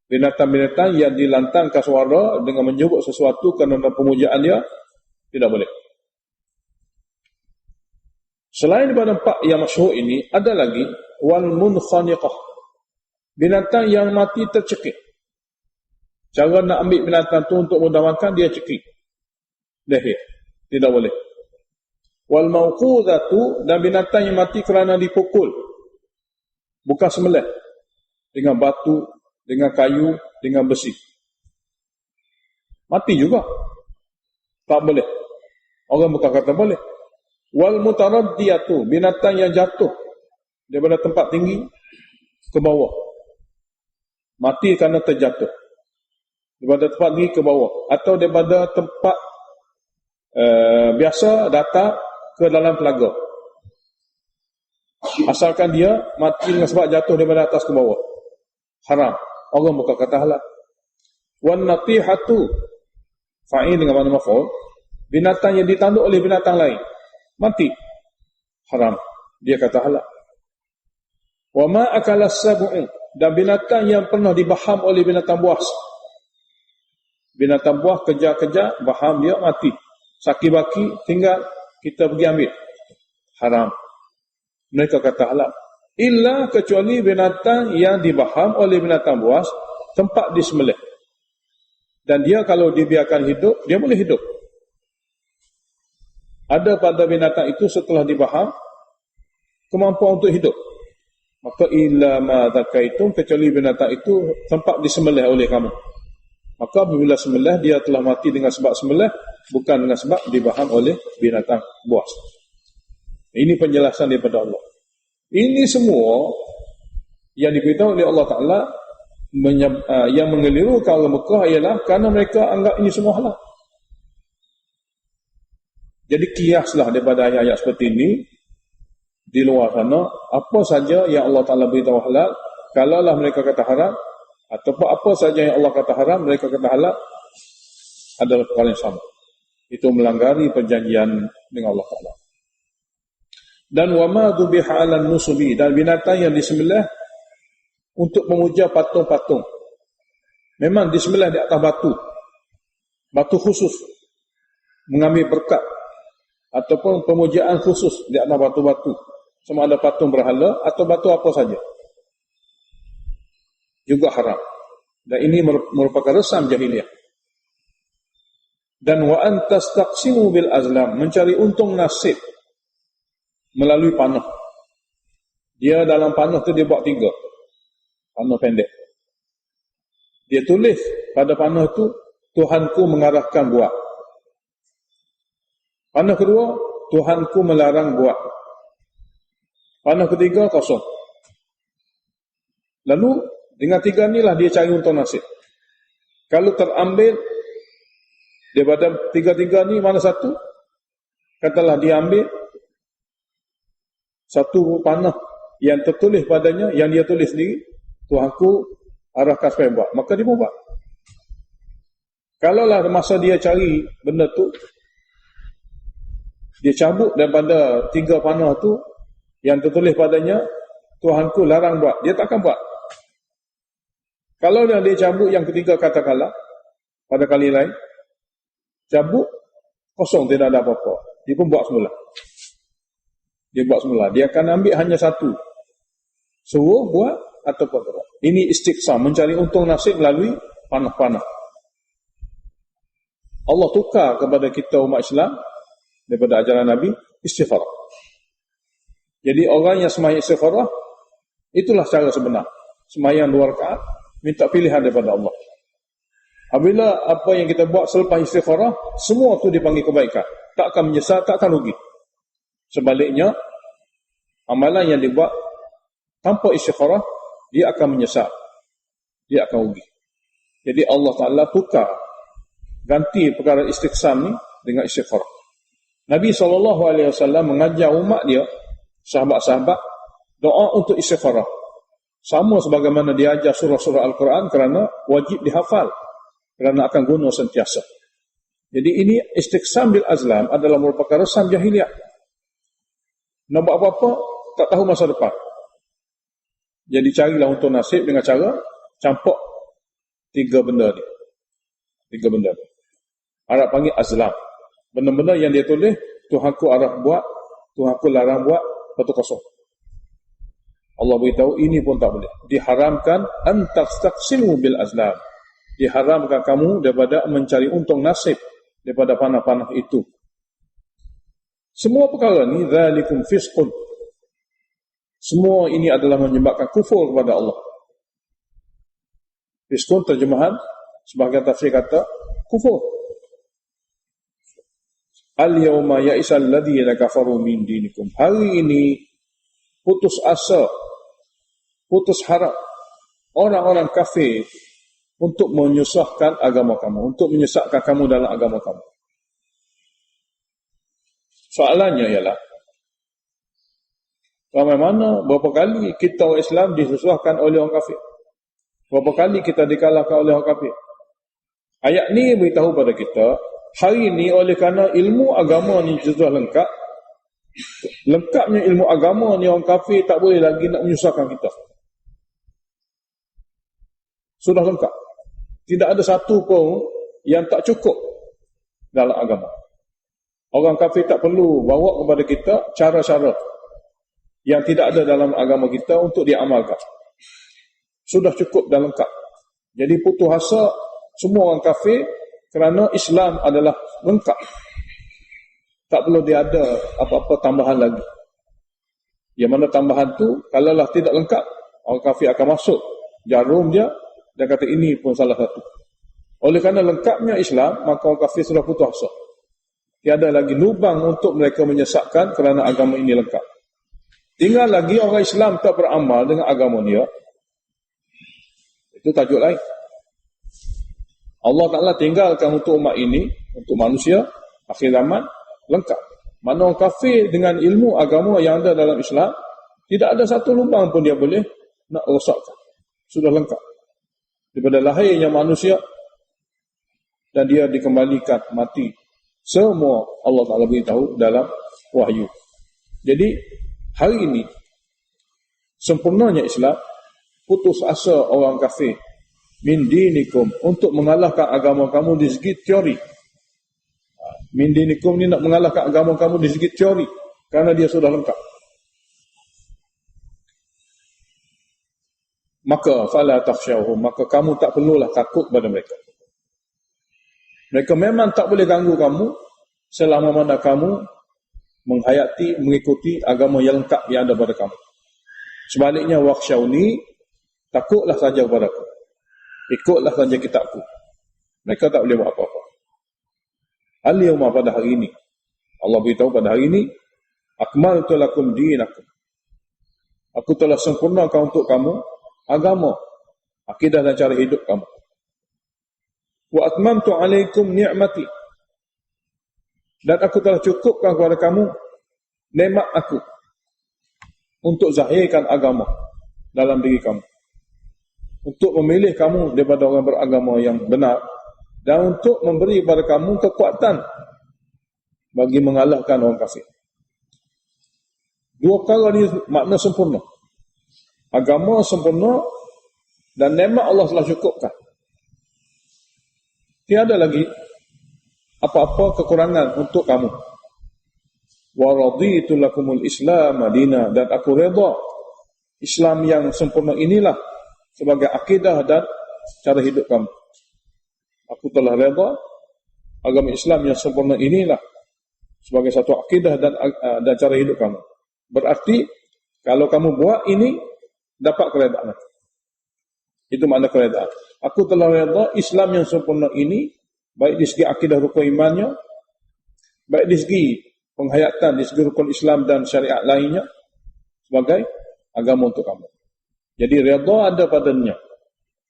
Binatang-binatang yang dilantangkan suara dengan menyebut sesuatu kerana pemujaan dia, tidak boleh. Selain daripada 4 yang masyhur ini, ada lagi wal munkhaniqah, binatang yang mati tercekik. Cara nak ambil binatang tu untuk mudah makan, dia cekik leher, tidak boleh. Wal mauqudatu, dan binatang yang mati kerana dipukul, bukan sembelih, dengan batu, dengan kayu, dengan besi. Mati juga. Tak boleh. Orang bukan kata boleh. Wal mutaraddiyatu, binatang yang jatuh daripada tempat tinggi ke bawah. Mati kerana terjatuh. Daripada tempat tinggi ke bawah. Atau daripada tempat biasa datang ke dalam telaga. Asalkan dia mati dengan sebab jatuh daripada atas ke bawah. Haram. Orang bukan kata halal. Wan natihatu, fa'il dengan makna maf'ul, binatang yang ditanduk oleh binatang lain. Mati. Haram. Dia kata halal. Wa ma akalas sab'u, dan binatang yang pernah dibaham oleh binatang buas. Binatang buas kejar-kejar, baham dia mati. Saki-baki tinggal kita pergi ambil. Haram. Mereka kata halal. Illa kecuali binatang yang dibaham oleh binatang buas, tempat disembelih. Dan dia kalau dibiarkan hidup, dia boleh hidup. Ada pada binatang itu setelah dibaham kemampuan untuk hidup. Maka illa ma zakaitum, kecuali binatang itu tempat disembelih oleh kamu. Maka apabila sembelih, dia telah mati dengan sebab sembelih, bukan dengan sebab dibaham oleh binatang buas. Ini penjelasan daripada Allah. Ini semua yang diberitahu oleh Allah Ta'ala yang mengelirukan orang Mekah ialah kerana mereka anggap ini semua halal. Jadi kiaslah daripada ayat-ayat seperti ini di luar sana, apa saja yang Allah Ta'ala beritahu halal, kalaulah mereka kata haram, ataupun apa saja yang Allah kata haram, mereka kata halal, adalah perkara yang sama. Itu melanggari perjanjian dengan Allah Ta'ala. Dan wama dhubiha 'alan nusubi, dan binatang yang disembelih untuk memuja patung-patung. Memang disembelih di atas batu. Batu khusus. Mengambil berkat. Ataupun pemujaan khusus di atas batu-batu. Sama ada patung berhala atau batu apa saja. Juga haram. Dan ini merupakan resam jahiliah. Dan wa antastaqsimu bil azlam, mencari untung nasib melalui panah. Dia dalam panah tu dia buat 3. Panah pendek. Dia tulis pada panah tu, Tuhanku mengarahkan buat. Panah kedua, Tuhanku melarang buat. Panah ketiga, kosong. Lalu dengan 3 inilah dia cari untung nasib. Kalau terambil daripada 3 ni mana satu, katalah dia ambil satu panah yang tertulis padanya, yang dia tulis sendiri, Tuhanku arahkan supaya buat, maka dia buat. Kalaulah masa dia cari benda tu, dia cabut daripada 3 panah tu yang tertulis padanya, Tuhanku larang buat, dia takkan buat. Kalau dia cabut yang ketiga, katakanlah pada kali lain, cabut kosong, tidak ada apa-apa, dia pun buat semula. Dia buat semula. Dia akan ambil hanya satu. Suruh buat ataupun tidak. Ini istiqsam, mencari untung nasib melalui panah-panah. Allah tukar kepada kita umat Islam daripada ajaran Nabi, istikharah. Jadi orang yang sembahyang istikharah, itulah cara sebenar. Sembahyang 2 rakaat, minta pilihan daripada Allah. Apabila apa yang kita buat selepas istikharah, semua tu dipanggil kebaikan. Tak akan menyesal, tak akan rugi. Sebaliknya, amalan yang dibuat tanpa istikharah, dia akan menyesal. Dia akan rugi. Jadi Allah Ta'ala tukar, ganti perkara istiqsam ni dengan istikharah. Nabi SAW mengajar umat dia, sahabat-sahabat, doa untuk istikharah. Sama sebagaimana dia ajar surah-surah Al-Quran, kerana wajib dihafal, kerana akan guna sentiasa. Jadi ini istiqsam bil azlam adalah merupakan resam jahiliah. Nak buat apa-apa, tak tahu masa depan. Jadi carilah untuk nasib dengan cara campur 3 benda ni. 3 benda ni. Arab panggil azlam. Benda-benda yang dia tulis, Tuhanku arah buat, Tuhanku larang buat, betul kosong. Allah beritahu ini pun tak boleh. Diharamkan antastaqsimu bil azlam. Diharamkan kamu daripada mencari untung nasib daripada panah-panah itu. Semua perkara ni zalikum fisqun. Semua ini adalah menyebabkan kufur kepada Allah. Fisqun terjemahan Sebahagian tafsir kata kufur. Al-yawma ya'isal ladzina kafaru min dinikum. Hari ini putus asa, putus harap orang-orang kafir untuk menyusahkan agama kamu, untuk menyesatkan kamu dalam agama kamu. Soalannya ialah, bagaimana berapa kali kita orang Islam disusahkan oleh orang kafir? Berapa kali kita dikalahkan oleh orang kafir? Ayat ni beritahu pada kita, hari ini oleh kerana ilmu agama ni sudah lengkap, lengkapnya ilmu agama ni, orang kafir tak boleh lagi nak menyusahkan kita. Sudah lengkap. Tidak ada satu pun yang tak cukup dalam agama. Orang kafir tak perlu bawa kepada kita cara-cara yang tidak ada dalam agama kita untuk diamalkan. Sudah cukup dan lengkap. Jadi putus asa semua orang kafir kerana Islam adalah lengkap. Tak perlu dia ada apa-apa tambahan lagi. Yang mana tambahan tu, kalaulah tidak lengkap, orang kafir akan masuk jarum dia dan kata ini pun salah satu. Oleh kerana lengkapnya Islam, maka orang kafir sudah putus asa. Tiada lagi lubang untuk mereka menyesatkan kerana agama ini lengkap. Tinggal lagi orang Islam tak beramal dengan agama dia. Itu tajuk lain. Allah Ta'ala tinggalkan untuk umat ini, untuk manusia, akhir zaman, lengkap. Mana orang kafir dengan ilmu agama yang ada dalam Islam, tidak ada satu lubang pun dia boleh nak rosakkan. Sudah lengkap. Daripada lahirnya manusia dan dia dikembalikan mati. Semua Allah Ta'ala beritahu dalam wahyu. Jadi hari ini sempurnanya Islam, putus asa orang kafir min dinikum untuk mengalahkan agama kamu di segi teori. Min dinikum ni nak mengalahkan agama kamu di segi teori kerana dia sudah lengkap. Maka fala takhshawhum, maka kamu tak perlulah takut pada mereka. Mereka memang tak boleh ganggu kamu selama mana kamu menghayati, mengikuti agama yang lengkap yang ada pada kamu. Sebaliknya, wakhshawni, takutlah saja kepada aku. Ikutlah saja kitabku. Mereka tak boleh buat apa-apa. Al-yawma, pada hari ini, Allah beritahu pada hari ini, akmaltu lakum dinakum. Aku telah sempurnakan untuk kamu agama, akidah dan cara hidup kamu. Wa atmamtu alaikum ni'mati. Dan aku telah cukupkan kepada kamu nikmat aku untuk zahirkan agama dalam diri kamu. Untuk memilih kamu daripada orang beragama yang benar dan untuk memberi kepada kamu kekuatan bagi mengalahkan orang kafir. Dua perkara ni makna sempurna. Agama sempurna dan nikmat Allah telah cukupkan. Tiada lagi apa-apa kekurangan untuk kamu. Wa raditu lakumul Islam madina, dan aku redha Islam yang sempurna inilah sebagai akidah dan cara hidup kamu. Aku telah redha agama Islam yang sempurna inilah sebagai satu akidah dan cara hidup kamu. Berarti kalau kamu buat ini, dapat keredaan. Itu makna keredaan. Aku telah redha Islam yang sempurna ini, baik di segi akidah rukun imannya, baik di segi penghayatan, di segi rukun Islam dan syariat lainnya, sebagai agama untuk kamu. Jadi redha ada padanya.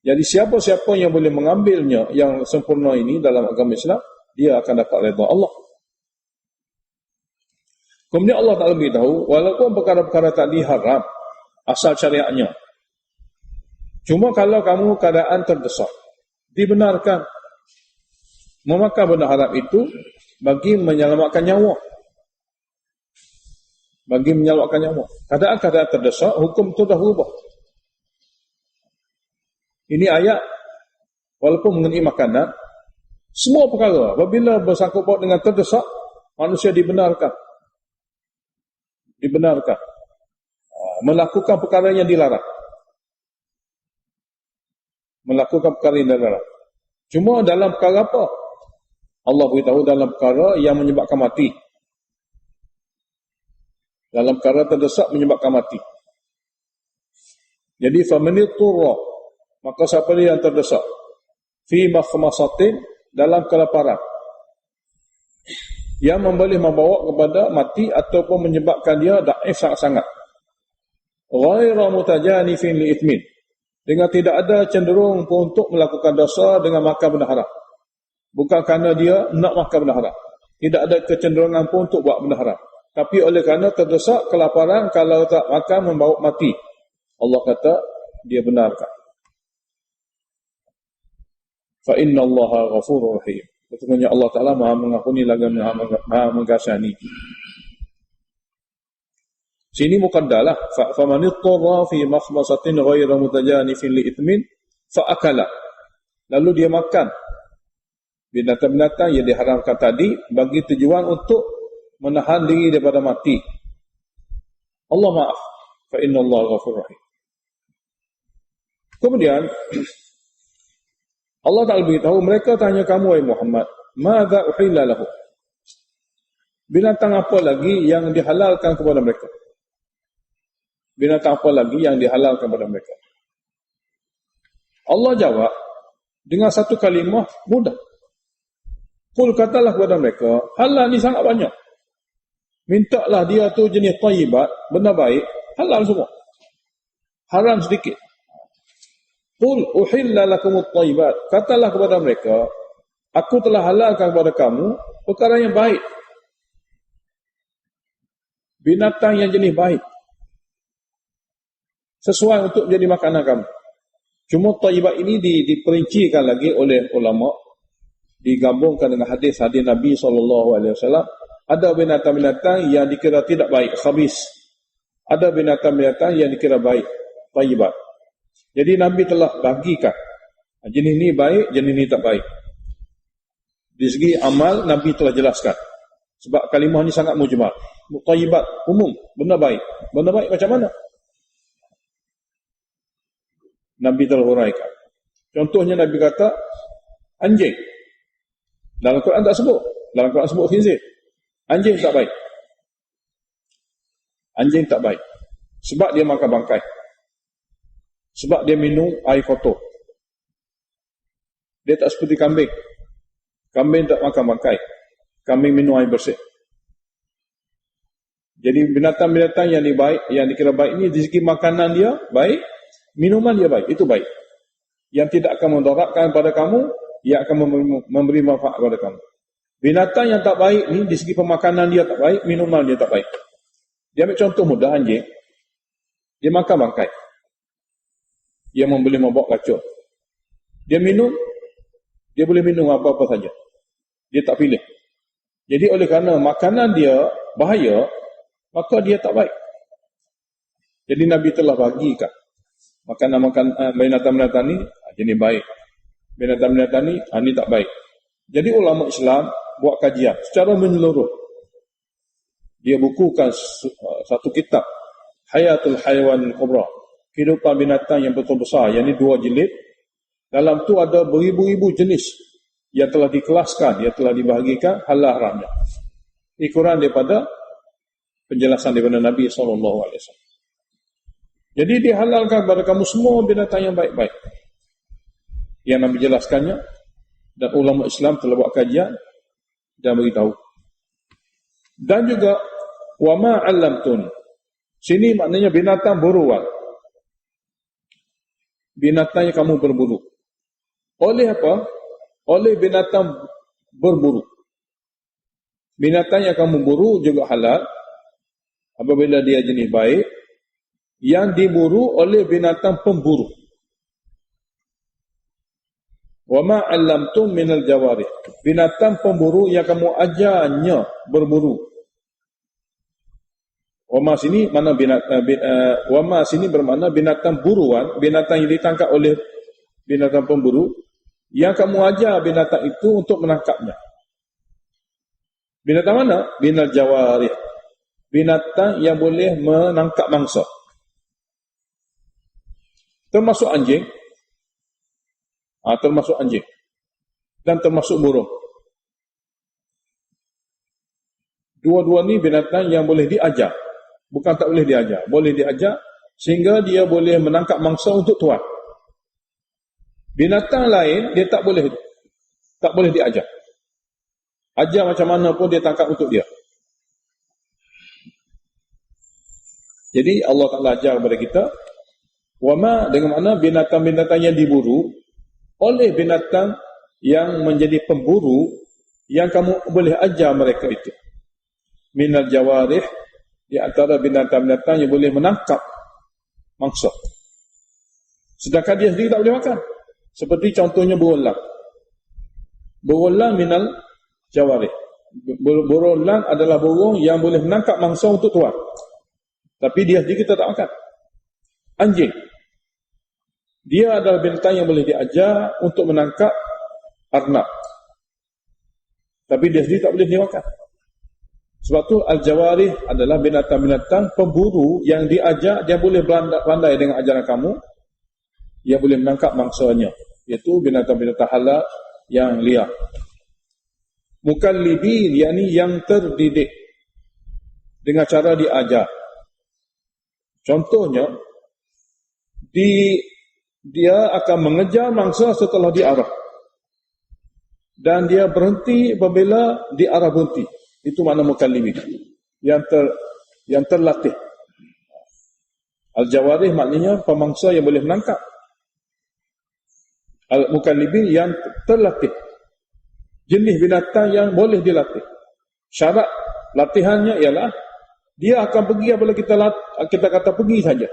Jadi siapa-siapa yang boleh mengambilnya yang sempurna ini dalam agama Islam, dia akan dapat redha Allah. Kemudian Allah Ta'ala beritahu, walaupun perkara-perkara tadi haram, asal syariatnya. Cuma kalau kamu keadaan terdesak, dibenarkan memakan benda haram itu bagi menyelamatkan nyawa. Bagi menyelamatkan nyawa. Keadaan-keadaan terdesak, hukum itu dah berubah. Ini ayat, walaupun mengenai makanan, semua perkara, apabila bersangkut paut dengan terdesak, manusia dibenarkan. Dibenarkan. Melakukan perkara yang dilarang. Melakukan perkara yang dilarang. Cuma dalam perkara apa? Allah beritahu dalam perkara yang menyebabkan mati. Dalam perkara terdesak menyebabkan mati. Jadi famanit turra, maka siapa yang terdesak, fi makhmasatin, dalam kelaparan, yang boleh membawa kepada mati ataupun menyebabkan dia daif sangat-sangat. Ghaira mutajanifin li ithmin, dengan tidak ada cenderung untuk melakukan dosa dengan makan benda haram. Bukan kerana dia nak makan benda haram, tidak ada kecenderungan pun untuk buat benda haram, tapi oleh kerana terdesak kelaparan, kalau tak makan membawa mati. Allah kata dia benarkan. Fa inna Allaha ghafurur rahim, sesungguhnya Allah Ta'ala Maha mengampuni lagi Maha mengkasihi. Sini muqaddalah, fa man ittara fi makhmasatin ghayra mutajanifin li ithmin fa akala, lalu dia makan binatang-binatang yang diharamkan tadi bagi tujuan untuk menahan diri daripada mati. Allah maaf, fa inna Allah ghafurur rahim. Kemudian Allah Ta'ala beritahu, mereka tanya kamu wahai Muhammad, madza uhilla lahu, binatang apa lagi yang dihalalkan kepada mereka? Binatang apa lagi yang dihalalkan kepada mereka? Allah jawab dengan satu kalimah mudah. Qul, katalah kepada mereka, halal ni sangat banyak. Mintalah dia tu jenis thayyibat, benda baik, halal semua. Haram sedikit. Qul uhilla lakumut thayyibat, katalah kepada mereka, aku telah halalkan kepada kamu perkara yang baik. Binatang yang jenis baik, sesuai untuk jadi makanan kamu. Cuma thayyibat ini diperincikan lagi oleh ulama, digabungkan dengan hadis-hadis Nabi SAW. Ada binatang-binatang yang dikira tidak baik, khabis. Ada binatang-binatang yang dikira baik, thayyibat. Jadi Nabi telah bagikan, jenis ni baik, jenis ni tak baik. Di segi amal, Nabi telah jelaskan. Sebab kalimah ni sangat mujmal. Thayyibat, umum, benda baik. Benda baik macam mana? Nabi telah huraikan. Contohnya Nabi kata, anjing. Dalam Quran tak sebut. Dalam Quran sebut khinzir. Anjing tak baik. Anjing tak baik. Sebab dia makan bangkai. Sebab dia minum air kotor. Dia tak seperti kambing. Kambing tak makan bangkai. Kambing minum air bersih. Jadi binatang-binatang yang dikira baik ini, di segi makanan dia baik, minuman dia baik, itu baik. Yang tidak akan mendaratkan pada kamu, ia akan memberi manfaat kepada kamu. Binatang yang tak baik ni, di segi pemakanan dia tak baik, minuman dia tak baik. Dia ambil contoh mudah, anjing. Dia makan bangkai. Dia boleh membawa racun. Dia minum, dia boleh minum apa-apa saja. Dia tak pilih. Jadi oleh kerana makanan dia bahaya, maka dia tak baik. Jadi Nabi telah bagikan makanan-makanan binatang-binatang ni jenis baik. Binatang-binatang ni tak baik. Jadi ulama Islam buat kajian secara menyeluruh. Dia bukukan satu kitab, Hayatul Hayawan Kubra, kehidupan binatang yang betul besar, yang ni 2 jilid. Dalam tu ada beribu-ribu jenis yang telah dikelaskan, yang telah dibahagikan halal haramnya. Ini kurang daripada penjelasan daripada Nabi SAW. Jadi dihalalkan kepada kamu semua binatang yang baik-baik. Yang Nabi jelaskannya, dan ulama Islam telah buat kajian dan beritahu. Dan juga wa ma 'allamtun. Sini maknanya binatang buruan. Binatang yang kamu berburu. Oleh apa? Oleh binatang berburu. Binatang yang kamu buru juga halal apabila dia jenis baik, yang diburu oleh binatang pemburu. Wa ma 'allamtum minal jawarih. Binatang pemburu yang kamu ajarnya berburu. Wa ma sini mana wa ma sini bermakna binatang buruan, binatang yang ditangkap oleh binatang pemburu, yang kamu ajar binatang itu untuk menangkapnya. Binatang mana? Minal jawarih. Binatang yang boleh menangkap mangsa. Termasuk anjing. Termasuk anjing. Dan termasuk burung. Dua-dua ni binatang yang boleh diajar. Bukan tak boleh diajar. Boleh diajar sehingga dia boleh menangkap mangsa untuk tuan. Binatang lain dia tak boleh diajar. Ajar macam mana pun dia tangkap untuk dia. Jadi Allah Ta'ala ajar kepada kita, wama, dengan mana binatang-binatang yang diburu oleh binatang yang menjadi pemburu yang kamu boleh ajar mereka itu. Minal jawarih, di antara binatang-binatang yang boleh menangkap mangsa. Sedangkan dia sendiri tak boleh makan. Seperti contohnya berulang. Berulang minal jawarih. Berulang adalah burung yang boleh menangkap mangsa untuk tuan. Tapi dia sendiri kita tak makan. Anjing. Dia adalah binatang yang boleh diajar untuk menangkap arnab. Tapi dia sendiri tak boleh dimakan. Sebab tu al-jawarih adalah binatang-binatang pemburu yang diajar, dia boleh pandai dengan ajaran kamu, dia boleh menangkap mangsanya, iaitu binatang-binatang halal yang liar. Mukallibin, yakni yang terdidik dengan cara diajar. Contohnya, dia akan mengejar mangsa setelah diarah. Dan dia berhenti apabila diarah berhenti. Itu makna mukallibin. Yang terlatih. Al-jawarih maknanya pemangsa yang boleh menangkap. Al-mukallibin yang terlatih. Jenis binatang yang boleh dilatih. Syarat latihannya ialah dia akan pergi apabila kita kata pergi saja.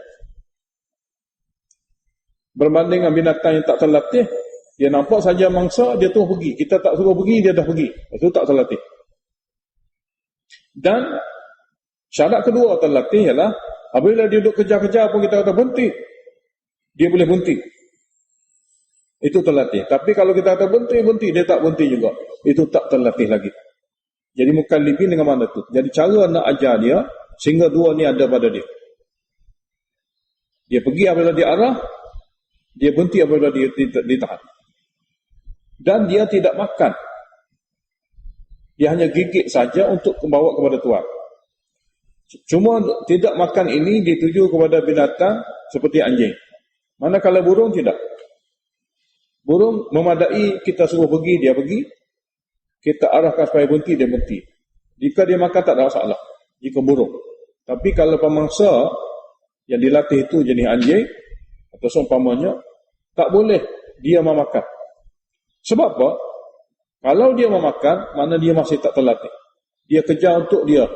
Berbanding dengan binatang yang tak terlatih, dia nampak saja mangsa, dia terus pergi. Kita tak suruh pergi, dia dah pergi. Itu tak terlatih. Dan syarat kedua terlatih ialah apabila dia duduk kejar-kejar pun kita kata berhenti, dia boleh berhenti. Itu terlatih. Tapi kalau kita kata berhenti, dia tak berhenti juga. Itu tak terlatih lagi. Jadi mukallibin dengan mana tu? Jadi cara nak ajar dia sehingga dua ni ada pada dia. Dia pergi apabila dia arah, dia berhenti apabila dia ditahan. Dan dia tidak makan. Dia hanya gigit saja untuk membawa kepada tuan. Cuma tidak makan ini dituju kepada binatang seperti anjing. Manakala burung tidak. Burung memadai, kita suruh pergi, dia pergi. Kita arahkan supaya berhenti, dia berhenti. Jika dia makan tak ada masalah. Jika burung. Tapi kalau pemangsa yang dilatih itu jenis anjing atau seumpamanya, tak boleh dia memakan. Sebab apa? Kalau dia memakan, mana dia masih tak terlatih. Dia kejar untuk dia.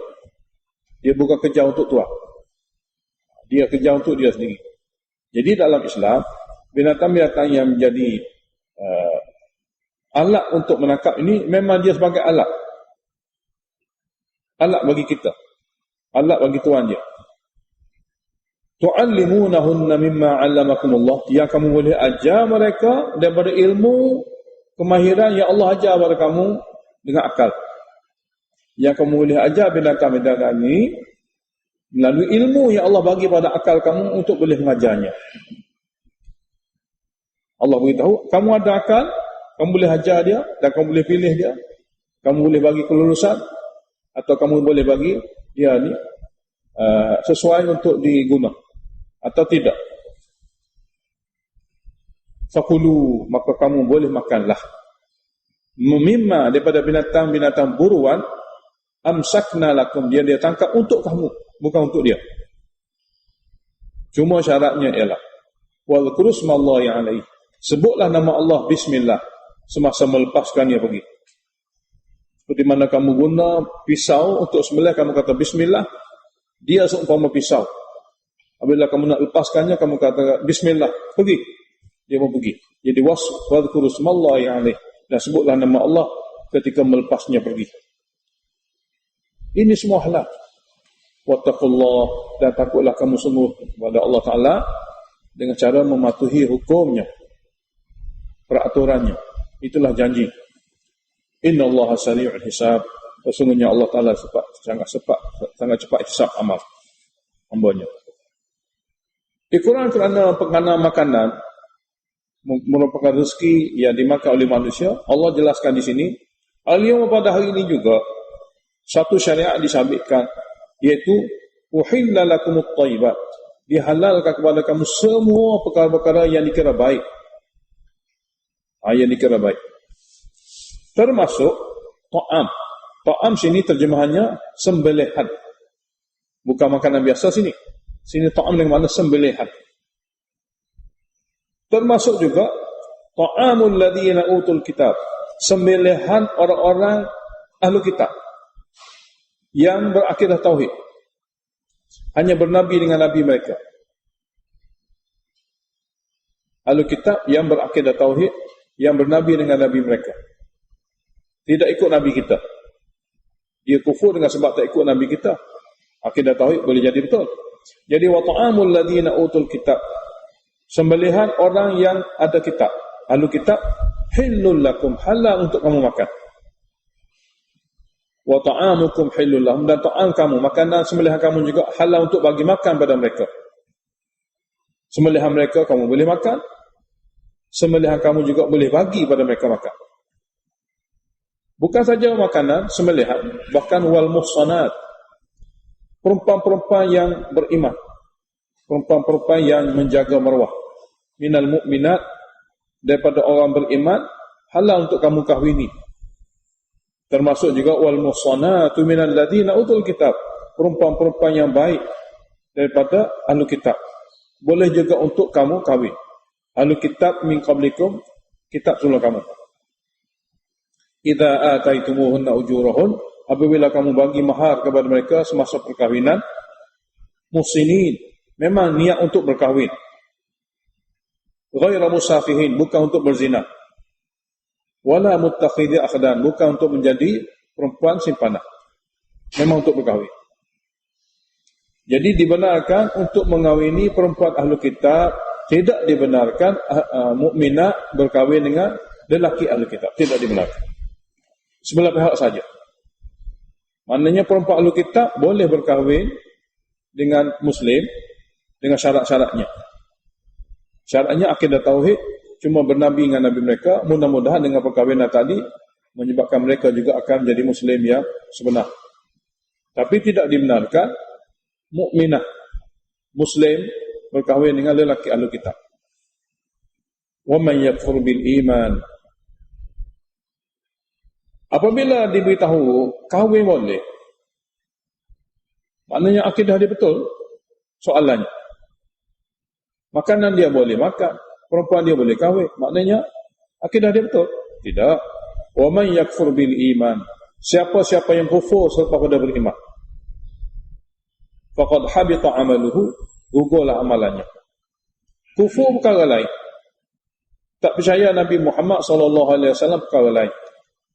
Dia bukan kejar untuk tuan. Dia kejar untuk dia sendiri. Jadi dalam Islam, binatang-binatang yang menjadi alat untuk menangkap ini, memang dia sebagai alat. Alat bagi kita. Alat bagi tuan dia. Tu'allimunahunna mimma 'allamakumullah, yang kamu boleh ajar mereka daripada ilmu kemahiran yang Allah ajar kepada kamu dengan akal. Yang kamu boleh ajar binatang-binatang ini melalui ilmu yang Allah bagi pada akal kamu untuk boleh mengajarnya. Allah beritahu, kamu ada akal, kamu boleh ajar dia dan kamu boleh pilih dia. Kamu boleh bagi kelulusan atau kamu boleh bagi dia ni sesuai untuk diguna atau tidak. Fakulu, maka kamu boleh makanlah. Mimma, daripada binatang-binatang buruan, amsakna lakum, dia tangkap untuk kamu, bukan untuk dia. Cuma syaratnya ialah wal kurusmallahi alaihi, sebutlah nama Allah bismillah semasa melepaskan dia pergi. Seperti mana kamu guna pisau untuk sembelih, kamu kata bismillah, dia seumpama pisau. Apabila kamu nak lepaskannya, kamu kata bismillah, pergi. Dia mau pergi. Jadi wadhkuru smallahi alaihi, dan sebutlah nama Allah ketika melepasnya pergi. Ini semua halal. Wattaqullah, dan takutlah kamu semua kepada Allah Ta'ala dengan cara mematuhi hukumnya, peraturannya. Itulah janji. Inna Allah sari'ul hisab, sesungguhnya Allah Ta'ala sangat cepat hisab amal hambanya. Dikurang kerana makanan merupakan rezeki yang dimakan oleh manusia. Allah jelaskan di sini, al-yawma, pada hari ini juga satu syariat disabitkan, iaitu uhilla lakumut thayyibat, dihalalkan kepada kamu semua perkara-perkara yang dikira baik. Yang dikira baik. Termasuk ta'am. Ta'am sini terjemahannya sembelihan. Bukan makanan biasa sini. Sini ta'am dengan makna sembelihan. Termasuk juga ta'amul ladzina utul kitab. Sembelihan orang-orang ahlu kitab yang berakidah tauhid. Hanya bernabi dengan nabi mereka. Ahlu kitab yang berakidah tauhid, yang bernabi dengan nabi mereka. Tidak ikut nabi kita. Dia kufur dengan sebab tak ikut nabi kita. Akidah tauhid boleh jadi betul. Jadi wa ta'amul ladzina utul kitab. Sembelihan orang yang ada kitab. Ahlu kitab hillul lakum, halal untuk kamu makan. Wa ta'amukum hillul lahum, dan ta'am kamu, makanan sembelihan kamu juga halal untuk bagi makan pada mereka. Sembelihan mereka kamu boleh makan. Sembelihan kamu juga boleh bagi pada mereka makan. Bukan saja makanan, sembelihan, bahkan wal muhsanat, perempuan-perempuan yang beriman, perempuan-perempuan yang menjaga maruah, minal mu'minat, daripada orang beriman, halal untuk kamu kahwini. Termasuk juga wal muhsanatu minal ladzina utul kitab, perempuan-perempuan yang baik daripada ahlu kitab, boleh juga untuk kamu kahwin. Ahlu kitab min qablikum, kitab sebelum kamu. Idza ataitumuhunna ujurahun, apabila kamu bagi mahar kepada mereka semasa perkahwinan, muhsinin, memang niat untuk berkahwin. Ghaira musafihin, bukan untuk berzina. Wala muttakhidhi akhdan, bukan untuk menjadi perempuan simpanan. Memang untuk berkahwin. Jadi dibenarkan untuk mengawini perempuan ahlu kitab, tidak dibenarkan mukminah berkahwin dengan lelaki ahlu kitab, tidak dibenarkan. Sebelah pihak saja. Maknanya perempuan ahlu kitab boleh berkahwin dengan muslim dengan syarat-syaratnya. Syaratnya akidah tauhid, cuma bernabi dengan nabi mereka. Mudah-mudahan dengan perkahwinan tadi menyebabkan mereka juga akan menjadi muslim yang sebenar. Tapi tidak dibenarkan mukminah muslim berkahwin dengan lelaki ahlu kitab. Wa man yakfur bil iman, apabila diberitahu kahwin boleh, maknanya akidah dia betul. Soalannya, makanan dia boleh makan, perempuan dia boleh kahwin, maknanya akidah dia betul? Tidak. Wa man yakfur bil iman, siapa-siapa yang kufur selepas pada beriman, faqad habita amaluhu, gugurlah amalannya. Kufur perkara lain. Tak percaya Nabi Muhammad SAW perkara lain.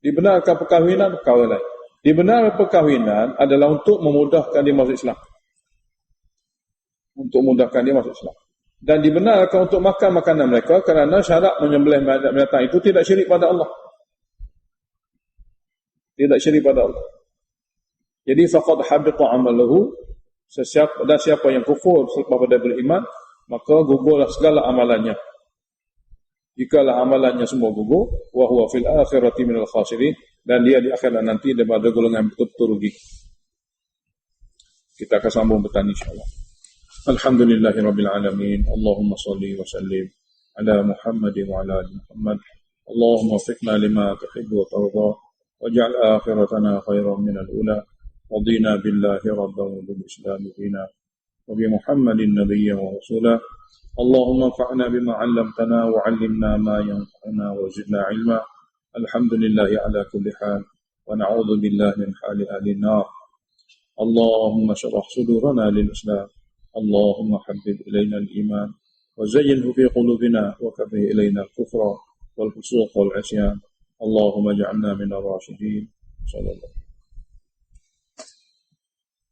Dibenarkan perkahwinan perkara lain. Dibenarkan perkahwinan adalah untuk memudahkan dia masuk Islam. Untuk memudahkan dia masuk Islam. Dan dibenarkan untuk makan makanan mereka kerana syarat menyembelih binatang itu tidak syirik pada Allah. Tidak syirik pada Allah. Jadi faqad habita amaluhu, dan siapa yang kufur selepas pada beriman, maka gugurlah segala amalannya. Jikalau amalannya semua gugur, wa huwa fil akhirati minal khasirin, dan dia di akhirat nanti daripada golongan betul-betul rugi. Kita akan sambung petang insya-Allah. Alhamdulillahirabbil alamin. Allahumma shalli wa sallim ala Muhammad wa ala ali Muhammad. Allahumma waffiqna lima tuhibbu wa tarda, waj'al akhiratana khairan min al-ula. رضينا بالله ربا وبالإسلام دينا وبمحمد نبيا ورسولا. اللهم انفعنا بما علمتنا وعلمنا ما ينفعنا وزدنا علما. الحمد لله على كل حال ونعوذ بالله من حال أهل النار. اللهم اشرح صدورنا للإسلام. اللهم حبب إلينا الإيمان وزينه في قلوبنا وكره إلينا الكفر والفسوق والعصيان. اللهم اجعلنا من الراشدين. صلى الله عليه وسلم.